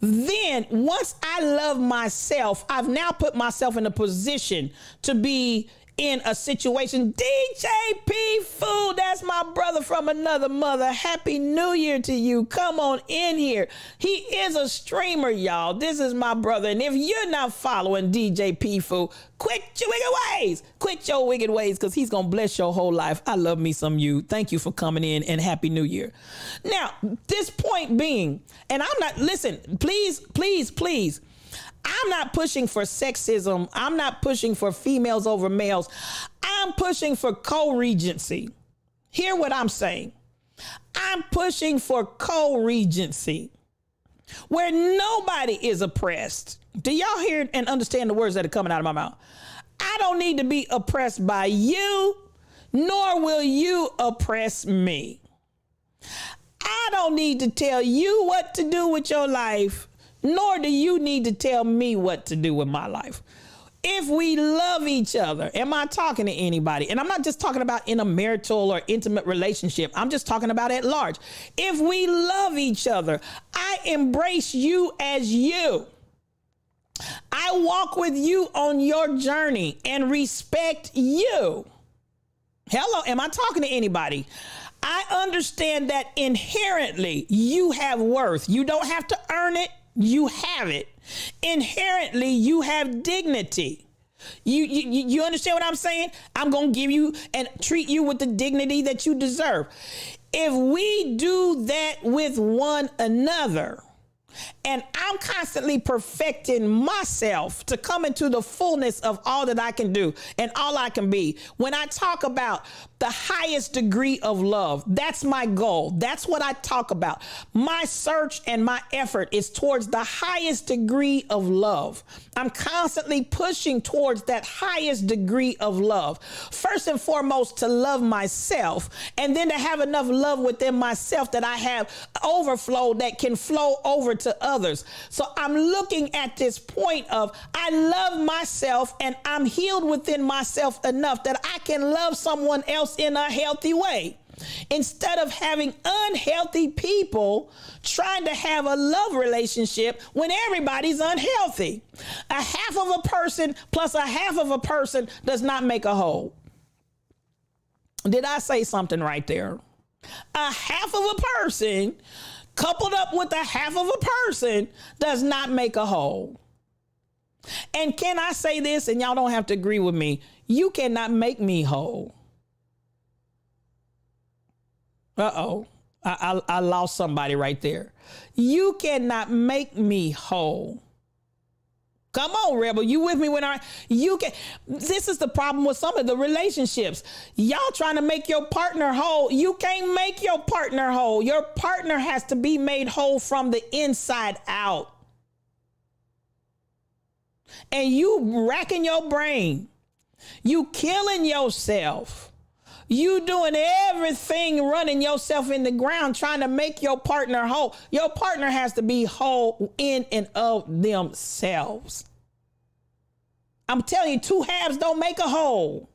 then once I love myself, I've now put myself in a position to be in a situation. DJ P Food, that's my brother from another mother. Happy New Year to you. Come on in here. He is a streamer, y'all. This is my brother. And if you're not following DJ P Food, quit your wicked ways. Quit your wicked ways, because he's going to bless your whole life. I love me some you. Thank you for coming in, and Happy New Year. Now, this point being, and I'm not, listen, please, I'm not pushing for sexism. I'm not pushing for females over males. I'm pushing for co-regency. Hear what I'm saying. I'm pushing for co-regency where nobody is oppressed. Do y'all hear and understand the words that are coming out of my mouth? I don't need to be oppressed by you, nor will you oppress me. I don't need to tell you what to do with your life, nor do you need to tell me what to do with my life. If we love each other, am I talking to anybody? And I'm not just talking about in a marital or intimate relationship. I'm just talking about at large. If we love each other, I embrace you as you. I walk with you on your journey and respect you. Hello, am I talking to anybody? I understand that inherently you have worth. You don't have to earn it. You have it. Inherently, you have dignity. You understand what I'm saying? I'm going to give you and treat you with the dignity that you deserve. If we do that with one another, and I'm constantly perfecting myself to come into the fullness of all that I can do and all I can be. When I talk about the highest degree of love, that's my goal. That's what I talk about. My search and my effort is towards the highest degree of love. I'm constantly pushing towards that highest degree of love. First and foremost, to love myself, and then to have enough love within myself that I have overflow that can flow over to others. So I'm looking at this point of I love myself and I'm healed within myself enough that I can love someone else in a healthy way. Instead of having unhealthy people trying to have a love relationship when everybody's unhealthy. A half of a person plus a half of a person does not make a whole. Did I say something right there? A half of a person coupled up with a half of a person does not make a whole. And can I say this, and y'all don't have to agree with me, you cannot make me whole. Uh-oh, I lost somebody right there. You cannot make me whole. Come on, Rebel. You with me when you can. This is the problem with some of the relationships. Y'all trying to make your partner whole. You can't make your partner whole. Your partner has to be made whole from the inside out. And you racking your brain. You killing yourself. You doing everything, running yourself in the ground, trying to make your partner whole. Your partner has to be whole in and of themselves. I'm telling you, two halves don't make a whole.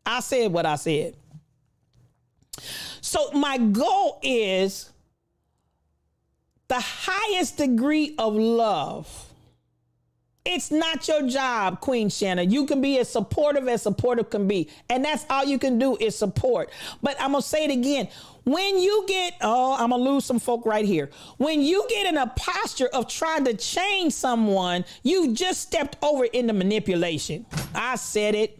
I said what I said. So my goal is the highest degree of love. It's not your job, Queen Shanna. You can be as supportive can be. And that's all you can do is support. But I'm going to say it again. When you get, I'm going to lose some folk right here. When you get in a posture of trying to change someone, you just stepped over into manipulation. I said it.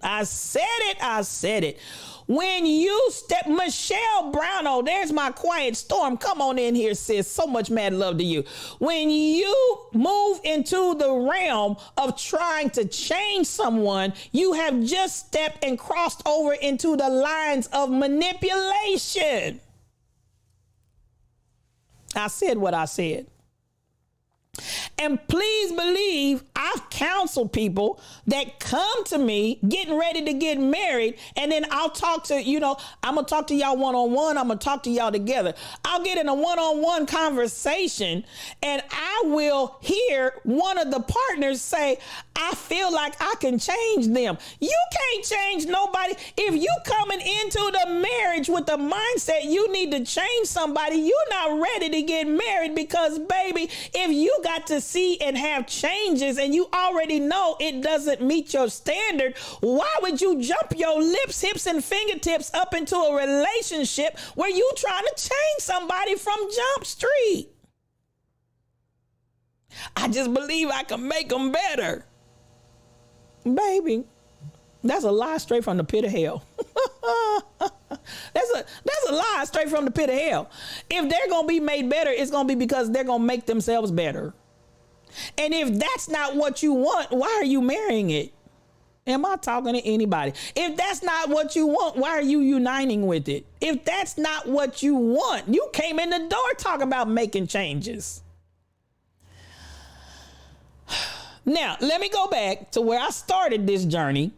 When you step, Michelle Brown, there's my quiet storm. Come on in here, sis. So much mad love to you. When you move into the realm of trying to change someone, you have just stepped and crossed over into the lines of manipulation. I said what I said. And please believe I've counseled people that come to me getting ready to get married. And then I'll talk to, I'm going to talk to y'all one-on-one. I'm going to talk to y'all together. I'll get in a one-on-one conversation and I will hear one of the partners say, I feel like I can change them. You can't change nobody. If you coming into the marriage with the mindset you need to change somebody, you're not ready to get married because, baby, if you got to see and have changes and you already know it doesn't meet your standard, why would you jump your lips, hips, and fingertips up into a relationship where you trying to change somebody from Jump Street? I just believe I can make them better. Baby, that's a lie straight from the pit of hell. That's a lie straight from the pit of hell. If they're going to be made better, it's going to be because they're going to make themselves better. And if that's not what you want, why are you marrying it? Am I talking to anybody? If that's not what you want, why are you uniting with it? If that's not what you want, you came in the door talking about making changes. Now, let me go back to where I started this journey.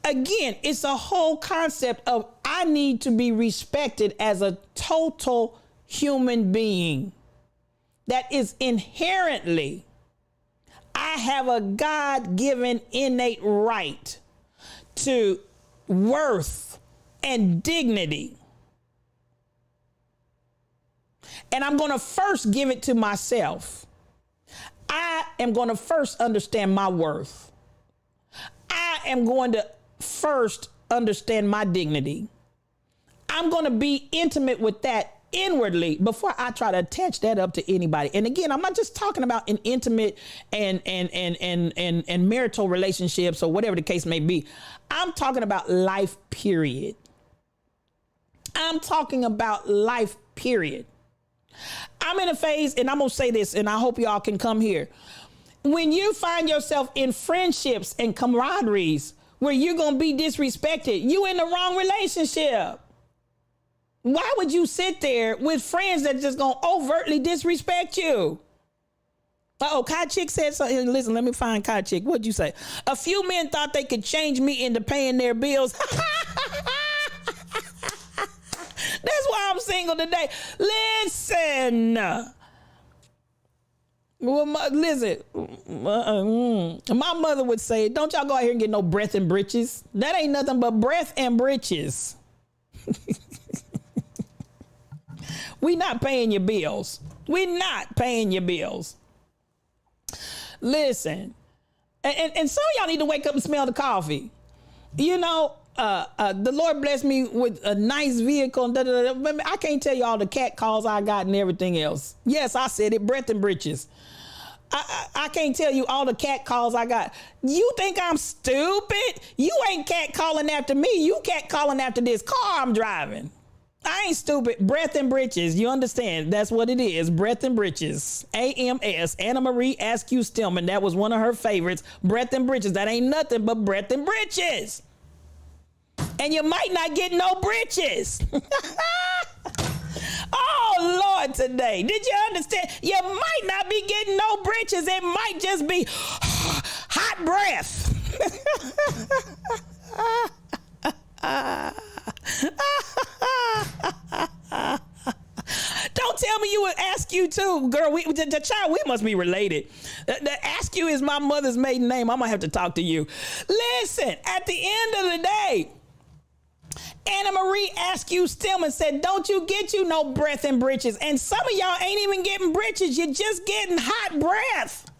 Again, it's a whole concept of I need to be respected as a total human being. That is inherently, I have a God-given innate right to worth and dignity. And I'm going to first give it to myself. I am going to first understand my worth. I am going to first understand my dignity. I'm going to be intimate with that inwardly before I try to attach that up to anybody. And again, I'm not just talking about an intimate and marital relationships or whatever the case may be. I'm talking about life, period. I'm talking about life, period. I'm in a phase, and I'm going to say this, and I hope y'all can come here. When you find yourself in friendships and camaraderies where you're going to be disrespected, you in the wrong relationship. Why would you sit there with friends that just going to overtly disrespect you? Uh-oh, Kai Chick said something. Listen, let me find Kai Chick. What'd you say? A few men thought they could change me into paying their bills. That's why I'm single today. Listen. Well, my mother would say, don't y'all go out here and get no breath and britches. That ain't nothing but breath and britches. We not paying your bills. We not paying your bills. Listen, and some of y'all need to wake up and smell the coffee. You know, the Lord blessed me with a nice vehicle. I can't tell you all the cat calls I got and everything else. Yes, I said it, breath and britches. I can't tell you all the cat calls I got. You think I'm stupid? You ain't cat calling after me. You cat calling after this car I'm driving. I ain't stupid. Breath and britches. You understand? That's what it is. Breath and britches. AMS. Anna Marie Askew Stillman. That was one of her favorites. Breath and britches. That ain't nothing but breath and britches. And you might not get no britches. Oh, Lord, today. Did you understand? You might not be getting no britches. It might just be hot breath. Don't tell me you would Askew too, girl. The child, we must be related. The Askew is my mother's maiden name. I'm gonna have to talk to you. Listen, at the end of the day, Anna Marie Askew Stillman said, don't you get you no breath and britches. And some of y'all ain't even getting britches. You're just getting hot breath.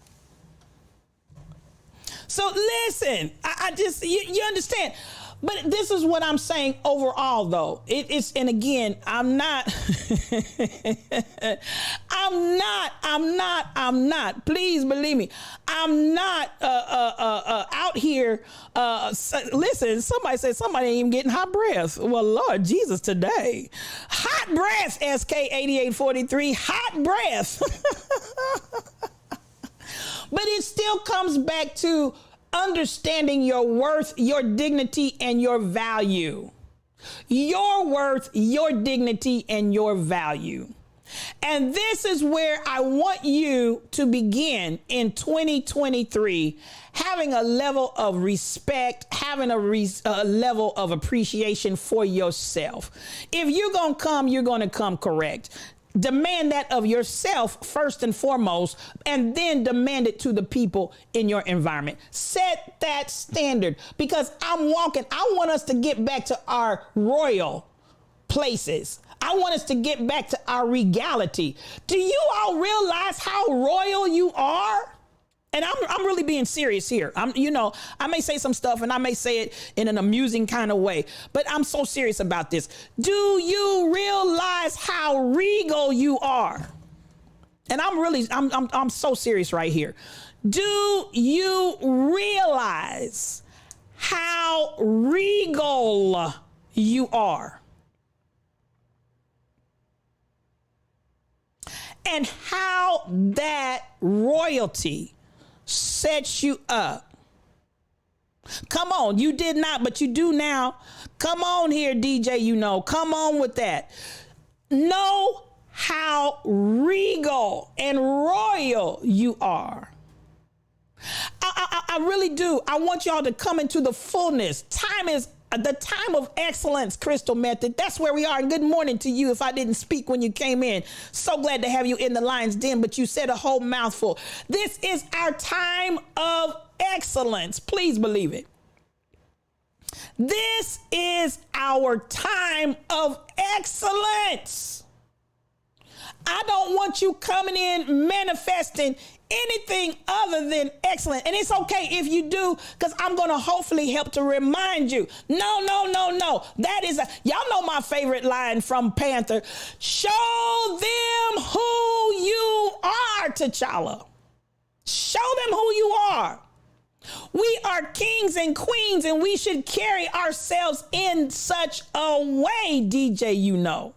So listen, I just, you understand. But this is what I'm saying overall, though. And again, I'm not, please believe me. I'm not out here. Listen, somebody said somebody ain't even getting hot breath. Well, Lord Jesus, today. Hot breath, SK8843, hot breath. But it still comes back to understanding your worth, your dignity, and your value. Your worth, your dignity, and your value. And this is where I want you to begin in 2023, having a level of respect, having a level of appreciation for yourself. If you're going to come, you're going to come correct. Demand that of yourself first and foremost, and then demand it to the people in your environment. Set that standard, because I want us to get back to our royal places. I want us to get back to our regality. Do you all realize how royal you are? And I'm really being serious here. I may say some stuff and I may say it in an amusing kind of way, but I'm so serious about this. Do you realize how regal you are? And I'm so serious right here. Do you realize how regal you are? And how that royalty sets you up. Come on, you did not, but you do now. Come on here, DJ, come on with that. Know how regal and royal you are. I really do. I want y'all to come into the fullness. Time is the time of excellence, Crystal Method. That's where we are. And good morning to you if I didn't speak when you came in. So glad to have you in the lion's den, but you said a whole mouthful. This is our time of excellence. Please believe it. This is our time of excellence. I don't want you coming in manifesting anything other than excellent. And it's okay if you do, because I'm going to hopefully help to remind you. No. That is, y'all know my favorite line from Panther. Show them who you are, T'Challa. Show them who you are. We are kings and queens, and we should carry ourselves in such a way, DJ,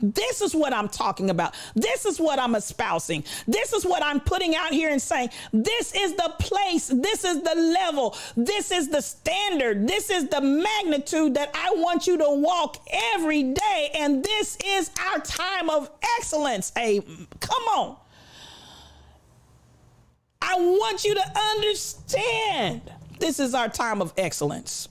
This is what I'm talking about. This is what I'm espousing. This is what I'm putting out here and saying, this is the place, this is the level, this is the standard, this is the magnitude that I want you to walk every day. And this is our time of excellence. Hey, come on. I want you to understand this is our time of excellence.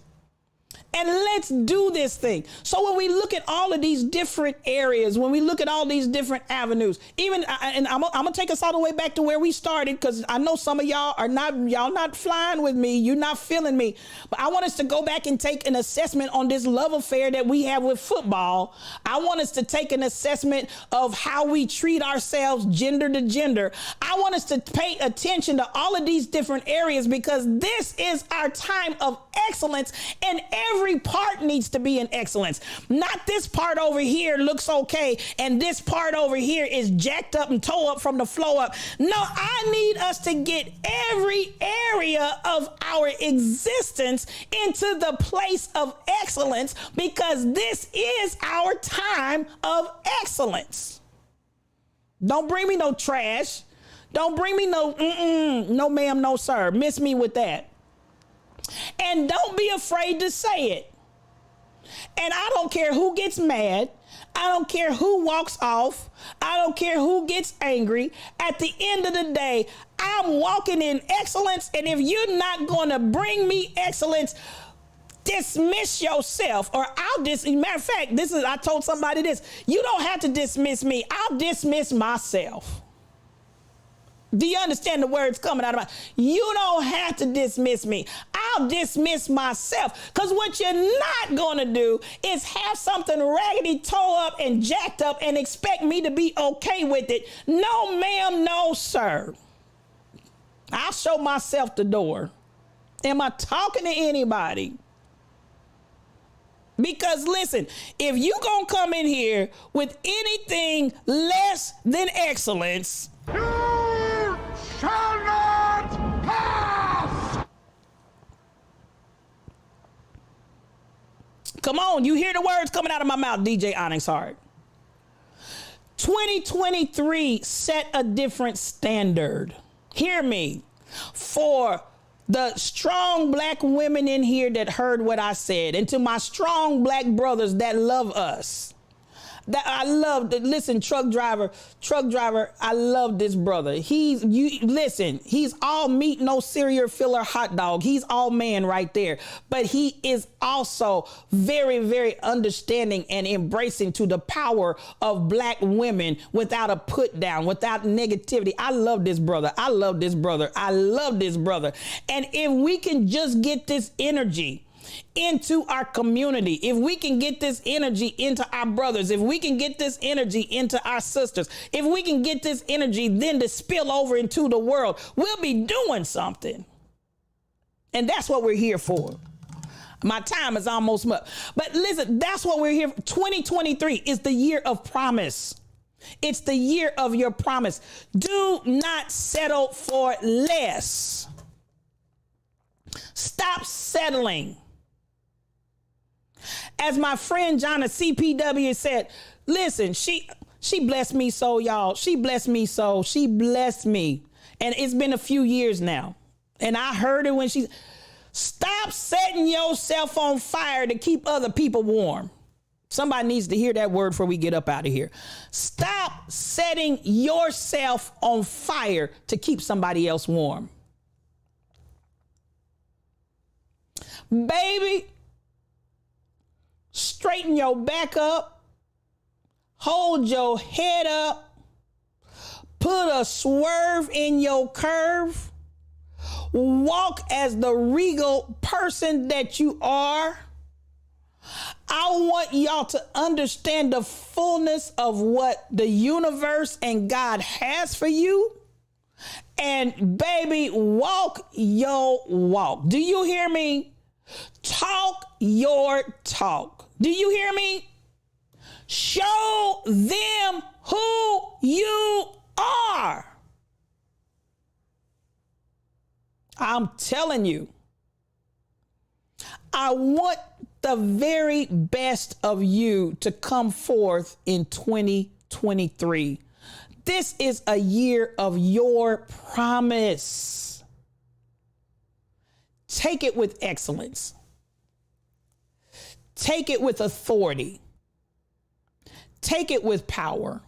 And let's do this thing. So when we look at all of these different areas, when we look at all these different avenues, even, and I'm gonna take us all the way back to where we started, because I know some of y'all are not flying with me. You're not feeling me. But I want us to go back and take an assessment on this love affair that we have with football. I want us to take an assessment of how we treat ourselves gender to gender. I want us to pay attention to all of these different areas, because this is our time of excellence, and every part needs to be in excellence. Not this part over here looks okay and this part over here is jacked up and toe up from the flow up. No, I need us to get every area of our existence into the place of excellence, because this is our time of excellence. Don't bring me no trash. Don't bring me no no ma'am, no sir. Miss me with that. And don't be afraid to say it. And I don't care who gets mad. I don't care who walks off. I don't care who gets angry. At the end of the day, I'm walking in excellence. And if you're not going to bring me excellence, dismiss yourself, or matter of fact, I told somebody this. You don't have to dismiss me. I'll dismiss myself. Do you understand the words coming out of my? You don't have to dismiss me. I'll dismiss myself. Because what you're not going to do is have something raggedy, toe up, and jacked up and expect me to be okay with it. No, ma'am, no, sir. I'll show myself the door. Am I talking to anybody? Because listen, if you gonna come in here with anything less than excellence, You shall not pass! come on, you hear the words coming out of my mouth, DJ Onyx Hart. 2023 set a different standard. Hear me. For the strong black women in here that heard what I said, and to my strong black brothers that love us, that I love. Listen, truck driver, I love this brother. He's all meat, no cereal filler hot dog. He's all man right there. But he is also very, very understanding and embracing to the power of black women without a put down, without negativity. I love this brother. And if we can just get this energy into our community, if we can get this energy into our brothers, if we can get this energy into our sisters, if we can get this energy then to spill over into the world, we'll be doing something. And that's what we're here for. My time is almost up. But listen, that's what we're here for. 2023 is the year of promise. It's the year of your promise. Do not settle for less. Stop settling. As my friend Jonna CPW said, listen, she blessed me so, y'all. She blessed me so. She blessed me. And it's been a few years now. And I heard it when she stop setting yourself on fire to keep other people warm. Somebody needs to hear that word before we get up out of here. Stop setting yourself on fire to keep somebody else warm. Baby, straighten your back up. Hold your head up. Put a swerve in your curve. Walk as the regal person that you are. I want y'all to understand the fullness of what the universe and God has for you. And baby, walk your walk. Do you hear me? Talk your talk. Do you hear me? Show them who you are. I'm telling you, I want the very best of you to come forth in 2023. This is a year of your promise. Take it with excellence. Take it with authority. Take it with power.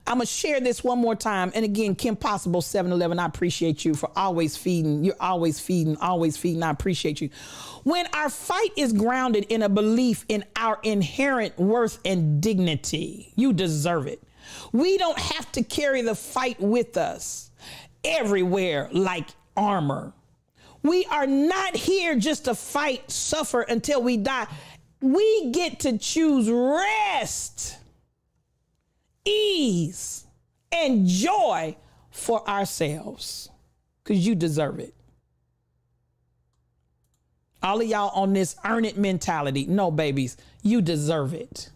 I'm going to share this one more time. And again, Kim Possible 711, I appreciate you for always feeding. You're always feeding, always feeding. I appreciate you. When our fight is grounded in a belief in our inherent worth and dignity, you deserve it. We don't have to carry the fight with us everywhere like armor. We are not here just to fight, suffer until we die. We get to choose rest, ease, and joy for ourselves because you deserve it. All of y'all on this earn it mentality. No, babies, you deserve it.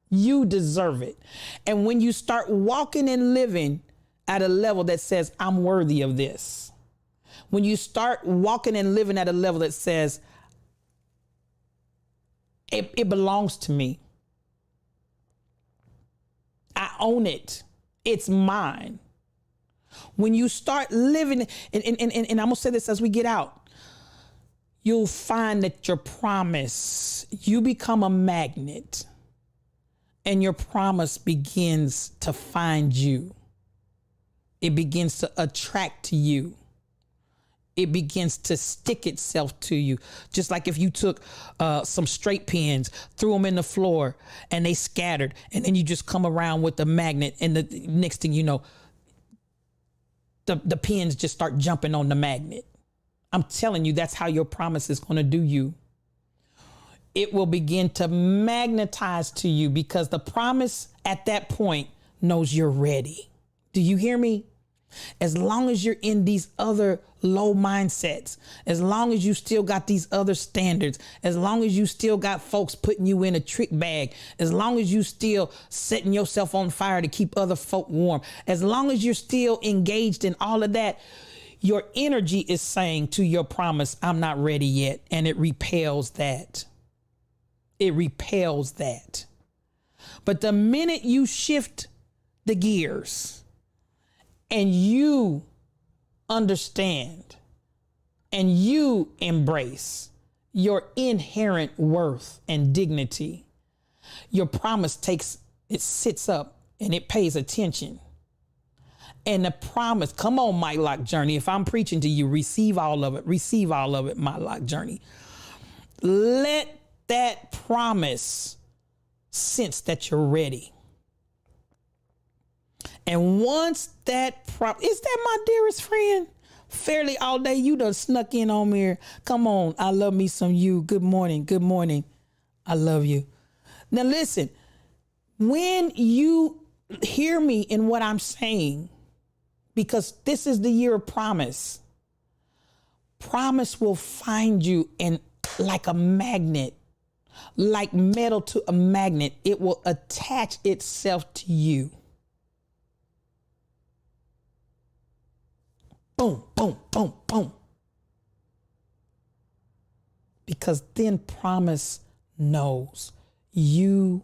You deserve it. And when you start walking and living at a level that says, I'm worthy of this. When you start walking and living at a level that says, it belongs to me. I own it. It's mine. When you start living, and I'm going to say this as we get out, you'll find that your promise, you become a magnet and your promise begins to find you. It begins to attract to you. It begins to stick itself to you. Just like if you took some straight pins, threw them in the floor and they scattered, and then you just come around with the magnet, and the next thing you know, the pins just start jumping on the magnet. I'm telling you, that's how your promise is going to do you. It will begin to magnetize to you because the promise at that point knows you're ready. Do you hear me? As long as you're in these other low mindsets, as long as you still got these other standards, as long as you still got folks putting you in a trick bag, as long as you still setting yourself on fire to keep other folk warm, as long as you're still engaged in all of that, your energy is saying to your promise, I'm not ready yet. And it repels that. It repels that. But the minute you shift the gears and you understand and you embrace your inherent worth and dignity, your promise it sits up and it pays attention. And the promise, come on, My Lock Journey. If I'm preaching to you, receive all of it. Receive all of it, My Lock Journey. Let that promise sense that you're ready. And once that is that my dearest friend? Fairly all day, you done snuck in on me. Come on, I love me some you. Good morning, good morning. I love you. Now listen, when you hear me in what I'm saying, because this is the year of promise, promise will find you in like a magnet, like metal to a magnet. It will attach itself to you. Boom, boom, boom, boom. Because then promise knows you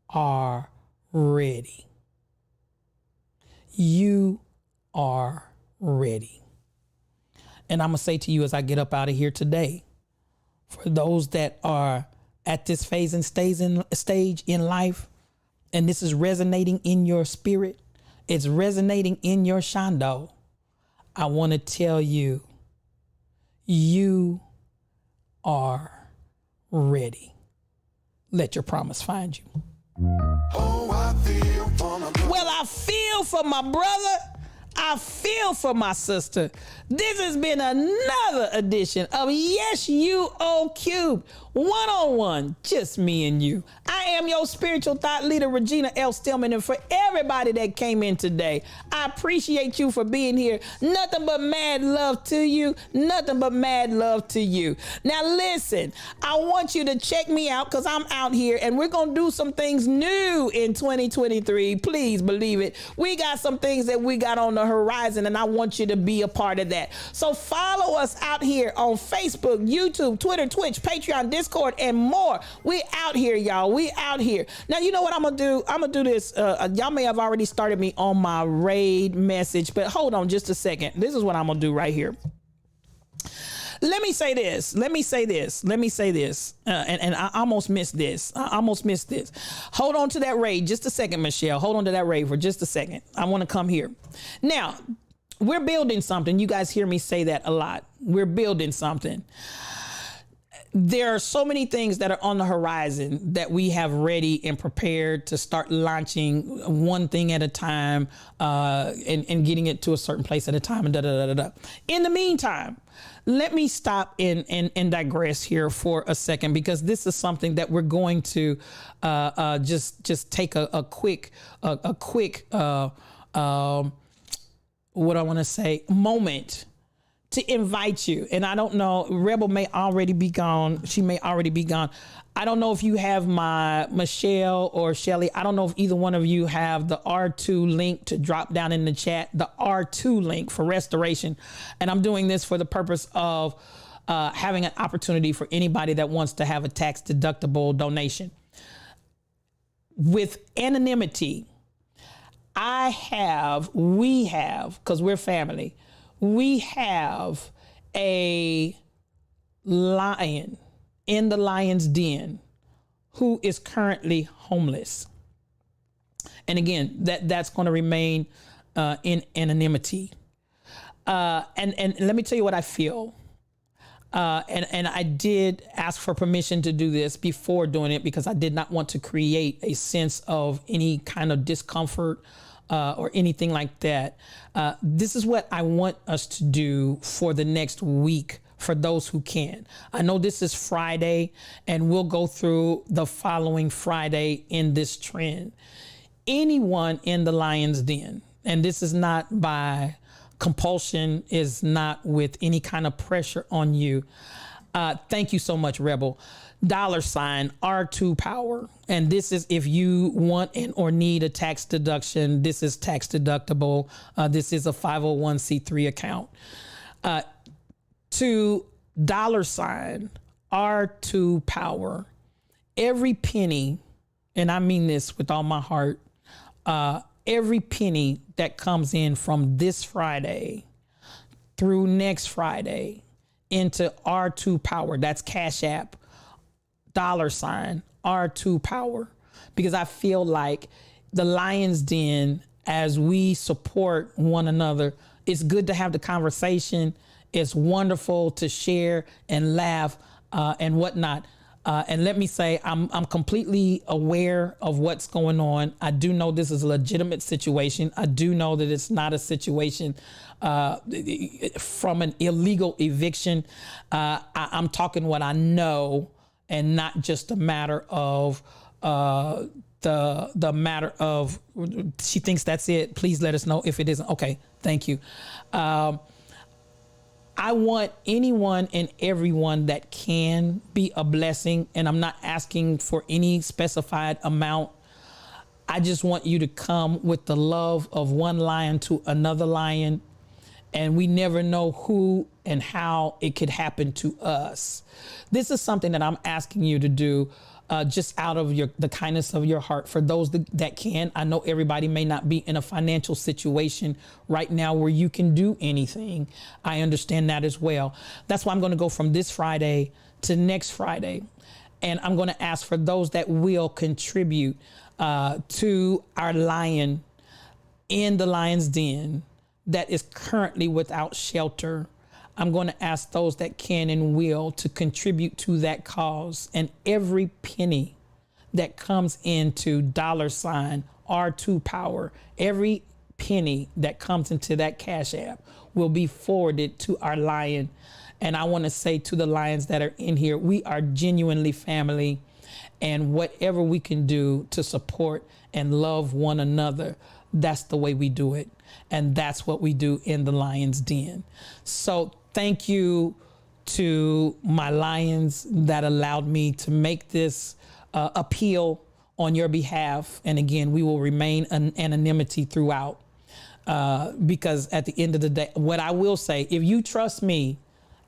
are ready. You are ready. And I'm going to say to you as I get up out of here today, for those that are at this phase and stage in life, and this is resonating in your spirit, it's resonating in your shando, I want to tell you, you are ready. Let your promise find you. Oh, I feel for my brother. Well, I feel for my brother. I feel for my sister. This has been another edition of Yes You O Cube. One-on-one, just me and you. I am your spiritual thought leader, Regina L. Stillman, and for everybody that came in today, I appreciate you for being here. Nothing but mad love to you. Nothing but mad love to you. Now listen, I want you to check me out because I'm out here and we're going to do some things new in 2023. Please believe it. We got some things that we got on the horizon and I want you to be a part of that. So follow us out here on Facebook, YouTube, Twitter, Twitch, Patreon, Discord, and more. We out here, y'all. We out here. Now, you know what I'm going to do? I'm going to do this. Y'all may have already started me on my raid message, but hold on just a second. This is what I'm going to do right here. Let me say this. And I almost missed this. Hold on to that raid just a second, Michelle. Hold on to that raid for just a second. I want to come here. Now, we're building something. You guys hear me say that a lot. We're building something. There are so many things that are on the horizon that we have ready and prepared to start launching one thing at a time and getting it to a certain place at a time. And In the meantime, let me stop and digress here for a second, because this is something that we're going to just take a quick what I want to say moment to invite you. And I don't know, Rebel may already be gone. She may already be gone. I don't know if you have my Michelle or Shelly. I don't know if either one of you have the R2 link to drop down in the chat, the R2 link for restoration. And I'm doing this for the purpose of having an opportunity for anybody that wants to have a tax deductible donation. With anonymity, we have, because we're family, we have a lion in the lion's den who is currently homeless. And again, that's going to remain in anonymity. And let me tell you what I feel. And I did ask for permission to do this before doing it because I did not want to create a sense of any kind of discomfort or anything like that. This is what I want us to do for the next week for those who can. I know this is Friday and we'll go through the following Friday in this trend. Anyone in the lion's den, and this is not by compulsion, is not with any kind of pressure on you. Thank you so much, Rebel. $ R2 Power. And this is if you want or need a tax deduction. This is tax deductible. This is a 501c3 account. To $ R2 Power. Every penny, and I mean this with all my heart, every penny that comes in from this Friday through next Friday into R2 Power, that's Cash App, $ R2 Power, because I feel like the Lion's Den, as we support one another, it's good to have the conversation. It's wonderful to share and laugh and whatnot. And let me say, I'm completely aware of what's going on. I do know this is a legitimate situation. I do know that it's not a situation from an illegal eviction. I'm talking what I know, and not just a matter of the matter of she thinks that's it. Please let us know if it isn't. Okay, thank you. I want anyone and everyone that can be a blessing, and I'm not asking for any specified amount. I just want you to come with the love of one lion to another lion, and we never know who and how it could happen to us. This is something that I'm asking you to do just out of the kindness of your heart. For those that can, I know everybody may not be in a financial situation right now where you can do anything. I understand that as well. That's why I'm going to go from this Friday to next Friday. And I'm going to ask for those that will contribute to our lion in the lion's den that is currently without shelter. I'm going to ask those that can and will to contribute to that cause. And every penny that comes into $R2 Power, every penny that comes into that Cash App will be forwarded to our lion. And I want to say to the lions that are in here, we are genuinely family. And whatever we can do to support and love one another, that's the way we do it. And that's what we do in the Lion's Den. So thank you to my lions that allowed me to make this appeal on your behalf. And again, we will remain anonymity throughout because at the end of the day, what I will say, if you trust me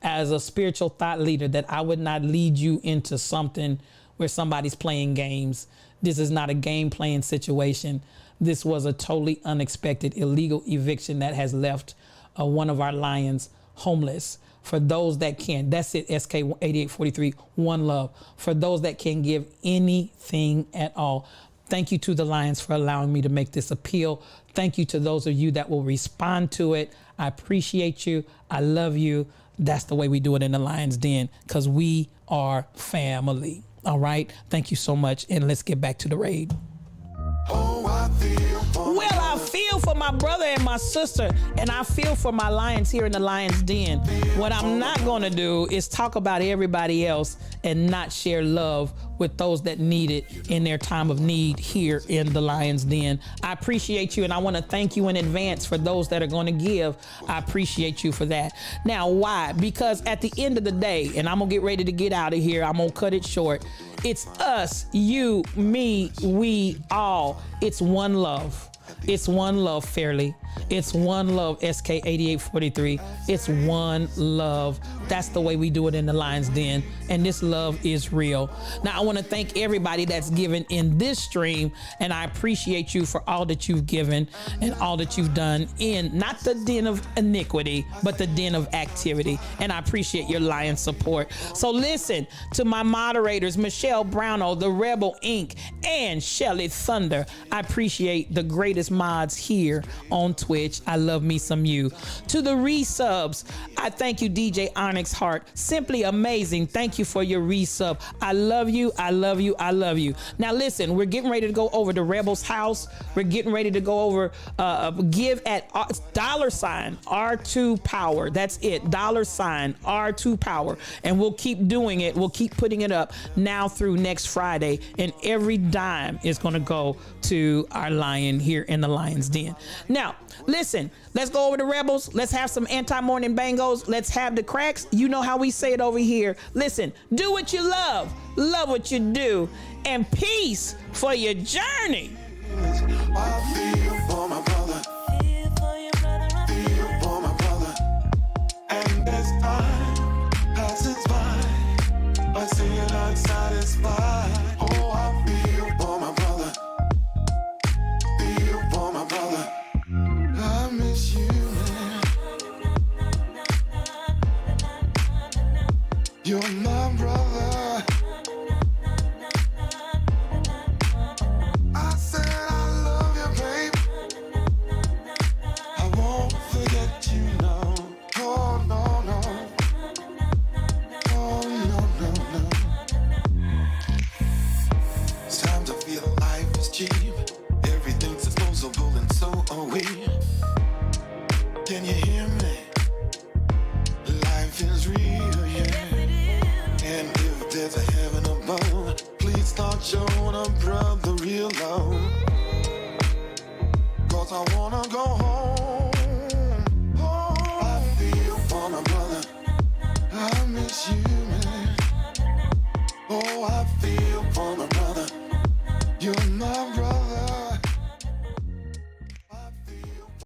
as a spiritual thought leader, that I would not lead you into something where somebody's playing games. This is not a game playing situation. This was a totally unexpected illegal eviction that has left one of our lions homeless. For those that can, that's it, SK 8843, one love. For those that can give anything at all, thank you to the Lions for allowing me to make this appeal. Thank you to those of you that will respond to it. I appreciate you. I love you. That's the way we do it in the Lion's Den, because we are family. All right. Thank you so much. And let's get back to the raid. Oh, I feel for Well, I feel for my brother and my sister, and I feel for my lions here in the Lion's Den. What I'm not going to do is talk about everybody else and not share love with those that need it in their time of need here in the Lion's Den. I appreciate you, and I want to thank you in advance for those that are going to give. I appreciate you for that. Now, why? Because at the end of the day, and I'm going to get ready to get out of here, I'm going to cut it short. It's us, you, me, we, all. It's one love. It's one love, Fairly. It's one love, SK 8843. It's one love. That's the way we do it in the Lion's Den. And this love is real. Now, I want to thank everybody that's given in this stream. And I appreciate you for all that you've given and all that you've done in not the den of iniquity, but the den of activity. And I appreciate your lion support. So listen to my moderators, Michelle Browno, the Rebel Inc., and Shelly Thunder. I appreciate the greatest mods here on Twitch. I love me some you. To the resubs, I thank you, DJ Onyx Heart. Simply amazing. Thank you for your resub. I love you. I love you. I love you. Now listen, we're getting ready to go over to Rebel's house. We're getting ready to go over give at $R2 Power. That's it. $R2 Power. And we'll keep doing it. We'll keep putting it up now through next Friday. And every dime is going to go to our lion here in the Lion's Den. Now, listen, let's go over to Rebels. Let's have some anti-morning bangos. Let's have the cracks. You know how we say it over here. Listen, do what you love what you do, and peace for your journey. I feel for my brother. Feel for my brother. And as time passes by, I see it unsatisfied. Oh, I feel for my brother. Feel for my brother. I miss you, man. You're my brother. I said I love you, babe. I won't forget you, no. Oh, no, no. Oh, no, no, no. alone. 'Cause I wanna go home. I feel for my brother. I miss you, man. Oh, I feel for my brother. You're my brother.